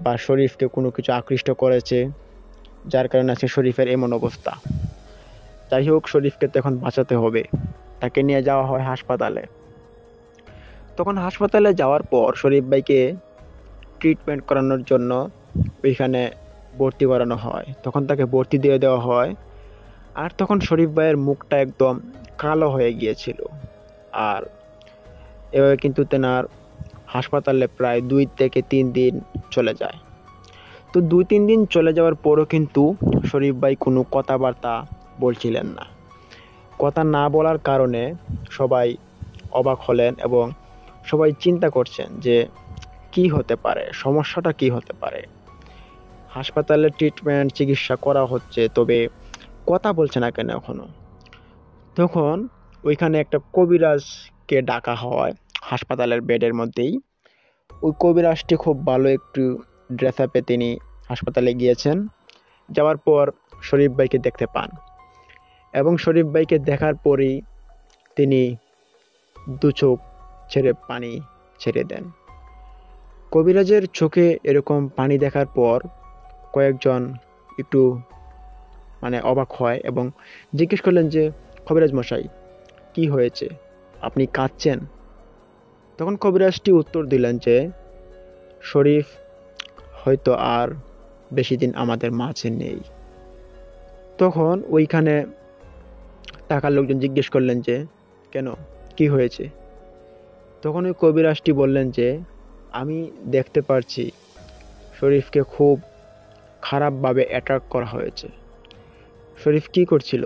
বা শরীফকে কোনো কিছু আকৃষ্ট করেছে, যার কারণে আছে শরীফের এমন অবস্থা। যাই হোক, শরীফকে তো এখন বাঁচাতে হবে, তাকে নিয়ে যাওয়া হয় হাসপাতালে। তখন হাসপাতালে যাওয়ার পর শরীফ ভাইকে ট্রিটমেন্ট করানোর জন্য ওইখানে ভর্তি করানো হয়। তখন তাকে ভর্তি দিয়ে দেওয়া হয়, আর তখন শরীফ ভাইয়ের মুখটা একদম কালো হয়ে গিয়েছিল। আর এভাবে কিন্তু তেনার হাসপাতালে প্রায় 2-3 দিন চলে যায়। তো 2-3 দিন চলে যাওয়ার পরও কিন্তু শরীফ ভাই কোনো কথাবার্তা বলছিলেন না। কথা না বলার কারণে সবাই অবাক হলেন এবং সবাই চিন্তা করছেন যে কি হতে পারে, সমস্যাটা কি হতে পারে। হাসপাতালে ট্রিটমেন্ট চিকিৎসা করা হচ্ছে, তবে কথা বলছে না কেন এখনো। তখন ওইখানে একটা কবিরাজকে ডাকা হয় হাসপাতালের বেডের মধ্যেই। ওই কবিরাজটি খুব ভালো একটু ড্রেস আপে তিনি হাসপাতালে গিয়েছেন। যাওয়ার পর শরীফ ভাইকে দেখতে পান এবং শরীফ ভাইকে দেখার পরেই তিনি দু চোখ ছেড়ে পানি ছেড়ে দেন। কবিরাজের চোখে এরকম পানি দেখার পর কয়েকজন একটু অবাক হয় এবং জিজ্ঞেস করলেন যে, কবিরাজ মশাই, কি হয়েছে, আপনি কাঁদছেন? তখন কবিরাজটি উত্তর দিলেন যে, শরীফ হয়তো আর বেশি দিন আমাদের মাঝে নেই। তখন ওইখানে থাকা লোকজন জিজ্ঞেস করলেন যে, কেন, কি হয়েছে? তখন ওই কবিরাজটি বললেন যে, আমি দেখতে পারছি শরীফকে খুব খারাপভাবে অ্যাটাক করা হয়েছে। শরীফ কি করছিল?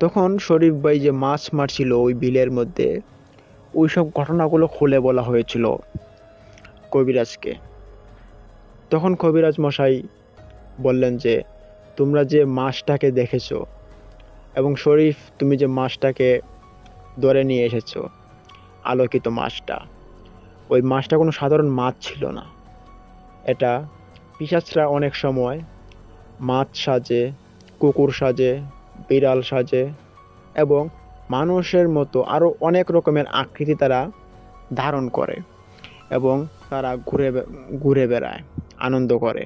তখন শরীফ ভাই যে মাছ মারছিল ওই বিলের মধ্যে, ওইসব ঘটনাগুলো খুলে বলা হয়েছিল কবিরাজকে। তখন কবিরাজ মশাই বললেন যে, তোমরা যে মাছটাকে দেখেছো এবং শরীফ তুমি যে মাছটাকে ধরে নিয়ে এসেছো, আলোকিত মাছটা, ওই মাছটা কোনো সাধারণ মাছ ছিল না। এটা পিশাচরা অনেক সময় মাছ সাজে, কুকুর সাজে, বিড়াল সাজে এবং মানুষের মতো আরও অনেক রকমের আকৃতি তারা ধারণ করে এবং তারা ঘুরে বেড়ায়, আনন্দ করে।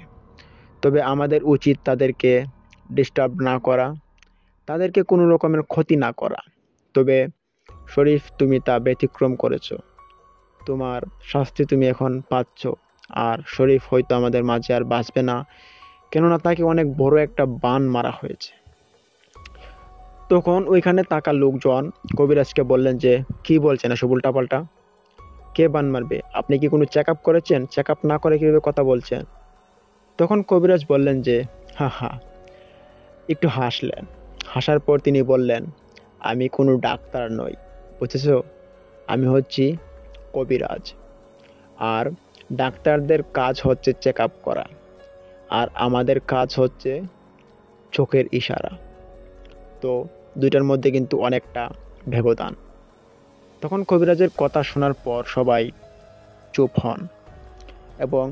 তবে আমাদের উচিত তাদেরকে ডিস্টার্ব না করা, তাদেরকে কোনো রকমের ক্ষতি না করা। তবে শরীফ, তুমি তা ব্যতিক্রম করেছো, তোমার শাস্তি তুমি এখন পাচ্ছ। আর শরীফ হয়তো আমাদের মাঝে আর বাঁচবে না, কেননা তাকে অনেক বড় একটা বান মারা হয়েছে। তখন ওইখানে থাকা লোকজন কবিরাজকে বললেন যে, কি বলছেন এসব উল্টাপাল্টা? কে বান মারবে? আপনি কি কোনো চেক আপ করেছেন? চেক আপ না করে কিভাবে কথা বলছেন? তখন কবিরাজ বললেন যে, হা হা, একটু হাসলেন। হাসার পর তিনি বললেন, আমি কোনো ডাক্তার নই, বুঝেছো? আমি হচ্ছি কবিরাজ। আর ডাক্তারদের কাজ হচ্ছে চেক আপ করা, আর আমাদের কাজ হচ্ছে চোখের ইশারা। তো দুইটার মধ্যে কিন্তু অনেকটা ব্যবধান। তখন কবিরাজের কথা শোনার পর সবাই চুপ হন এবং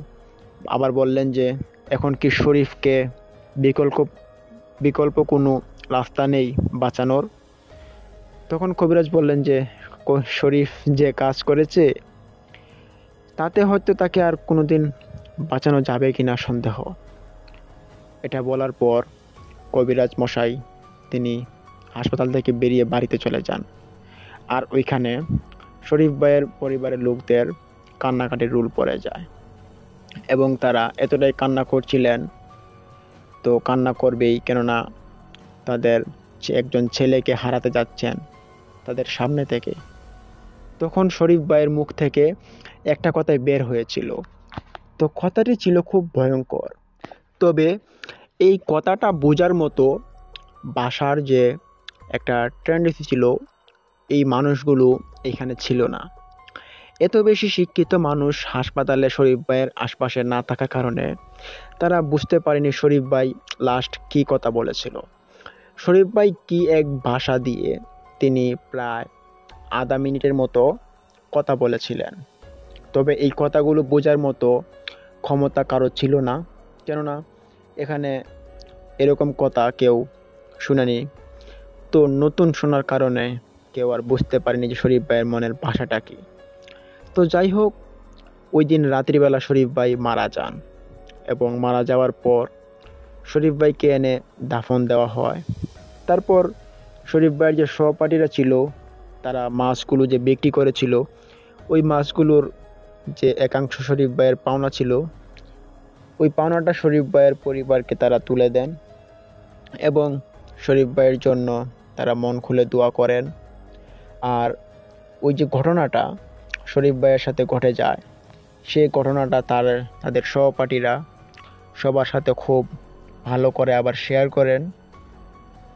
আবার বললেন যে, এখন কি শরীফকে বিকল্প কোনো রাস্তা নেই বাঁচানোর? তখন কবিরাজ বললেন যে, শরীফ যে কাজ করেছে তাতে হয়তো তাকে আর কোনোদিন বাঁচানো যাবে কিনা সন্দেহ। এটা বলার পর কবিরাজ মশাই তিনি হাসপাতাল থেকে বেরিয়ে বাড়িতে চলে যান। আর ওইখানে শরীফ ভাইয়ের পরিবারের লোকদের কান্নাকাটির রুল পড়ে যায় এবং তারা এতটাই কান্না করছিলেন, তো কান্না করবেই, কেননা তাদের একজন ছেলেকে হারাতে যাচ্ছেন তাদের সামনে থেকে। তখন শরীফ ভাইয়ের মুখ থেকে একটা কথাই বের হয়েছিল, তো কথাটি ছিল খুব ভয়ঙ্কর। তবে এই কথাটা বোঝার মতো ভাষার যে একটা টেন্ডেন্সি ছিল, এই মানুষগুলো এখানে ছিল না। এত বেশি শিক্ষিত মানুষ হাসপাতালে শরীফ ভাইয়ের আশপাশে না থাকার কারণে তারা বুঝতে পারেনি শরীফ ভাই লাস্ট কি কথা বলেছিল। শরীফ ভাই কি এক ভাষা দিয়ে তিনি প্রায় আধা মিনিটের মতো কথা বলেছিলেন। তবে এই কথাগুলো বোঝার মতো ক্ষমতা কারো ছিল না, কেননা এখানে এরকম কথা কেউ শুনেনি। তো নতুন শোনার কারণে কেউ আর বুঝতে পারেনি যে শরীফ ভাইয়ের মনের ভাষাটা কি। তো যাই হোক, ওই দিন রাত্রিবেলা শরীফ ভাই মারা যান এবং মারা যাওয়ার পর শরীফ ভাইকে এনে দাফন দেওয়া হয়। তারপর শরীফ ভাইয়ের যে সহপাঠীরা ছিল তারা মাছগুলো যে বিক্রি করেছিল, ওই মাছগুলোর যে একাংশ শরীফ ভাইয়ের পাওনা ছিল, ওই পাওনাটা শরীফ ভাইয়ের পরিবারকে তারা তুলে দেন এবং শরীফ ভাইয়ের জন্য তারা মন খুলে দোয়া করেন। আর ওই যে ঘটনাটা শরীফ ভাইয়ের সাথে ঘটে যায়, সেই ঘটনাটা তাদের সহপাঠীরা সবার সাথে খুব ভালো করে আবার শেয়ার করেন।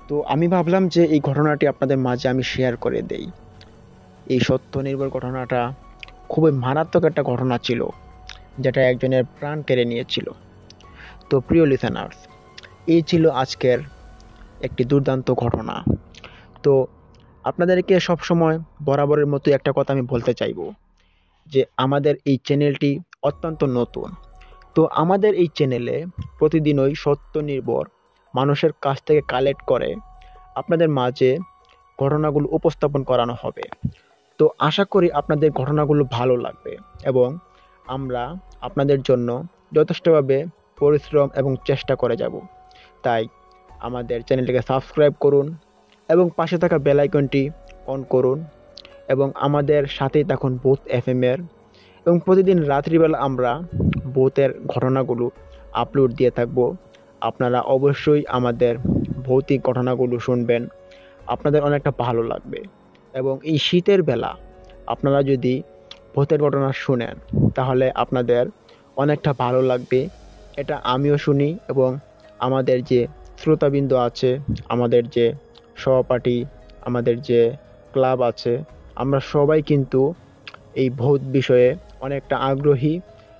তো আমি ভাবলাম যে এই ঘটনাটি আপনাদের মাঝে আমি শেয়ার করে দেই। এই সত্য নির্ভর ঘটনাটা খুবই মারাত্মক একটা ঘটনা ছিল, যেটা একজনের প্রাণ কেড়ে নিয়েছিল। তো প্রিয় লিসেনার্স, এই ছিল আজকের একটি দুর্দান্ত ঘটনা। তো আপনাদেরকে সবসময় বরাবরের মতো একটা কথা আমি বলতে চাইবো যে আমাদের এই চ্যানেলটি অত্যন্ত নতুন। তো আমাদের এই চ্যানেলে প্রতিদিনই সত্য নির্ভর মানুষের কাছ থেকে কালেক্ট করে আপনাদের মাঝে ঘটনাগুলো উপস্থাপন করানো হবে। তো আশা করি আপনাদের ঘটনাগুলো ভালো লাগবে এবং আমরা আপনাদের জন্য যথেষ্টভাবে পরিশ্রম এবং চেষ্টা করে যাব। তাই আমাদের চ্যানেলটিকে সাবস্ক্রাইব করুন এবং পাশে থাকা বেল আইকনটি অন করুন এবং আমাদের সাথেই থাকুন ভূত এফএম এর। এবং প্রতিদিন রাত্রিবেলা আমরা ভূতের ঘটনাগুলো আপলোড দিয়ে থাকব। আপনারা অবশ্যই আমাদের ভৌতিক ঘটনাগুলো শুনবেন, আপনাদের অনেকটা ভালো লাগবে। এবং এই শীতের বেলা আপনারা যদি ভূতের ঘটনা শুনেন তাহলে আপনাদের অনেকটা ভালো লাগবে। এটা আমিও শুনি এবং আমাদের যে শ্রোতাবৃন্দ আছে, আমাদের যে সহপাঠী, আমাদের যে ক্লাব আছে, আমরা সবাই কিন্তু এই ভূত বিষয়ে অনেকটা আগ্রহী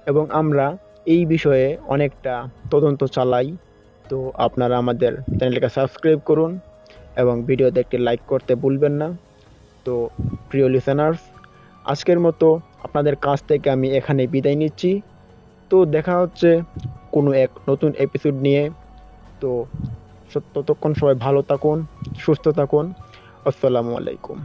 এবং আমরা এই বিষয়ে অনেকটা তদন্ত চালাই। তো আপনারা আমাদের চ্যানেলটাকে সাবস্ক্রাইব করুন এবং ভিডিও দেখতে লাইক করতে ভুলবেন না। তো প্রিয় লিসেনার্স, আজকের মতো আপনাদের কাছ থেকে আমি এখানে বিদায় নিচ্ছি। তো দেখা হচ্ছে কোনো এক নতুন এপিসোড নিয়ে। তো ততক্ষণ সবাই ভালো থাকুন, সুস্থ থাকুন। আসসালামু আলাইকুম।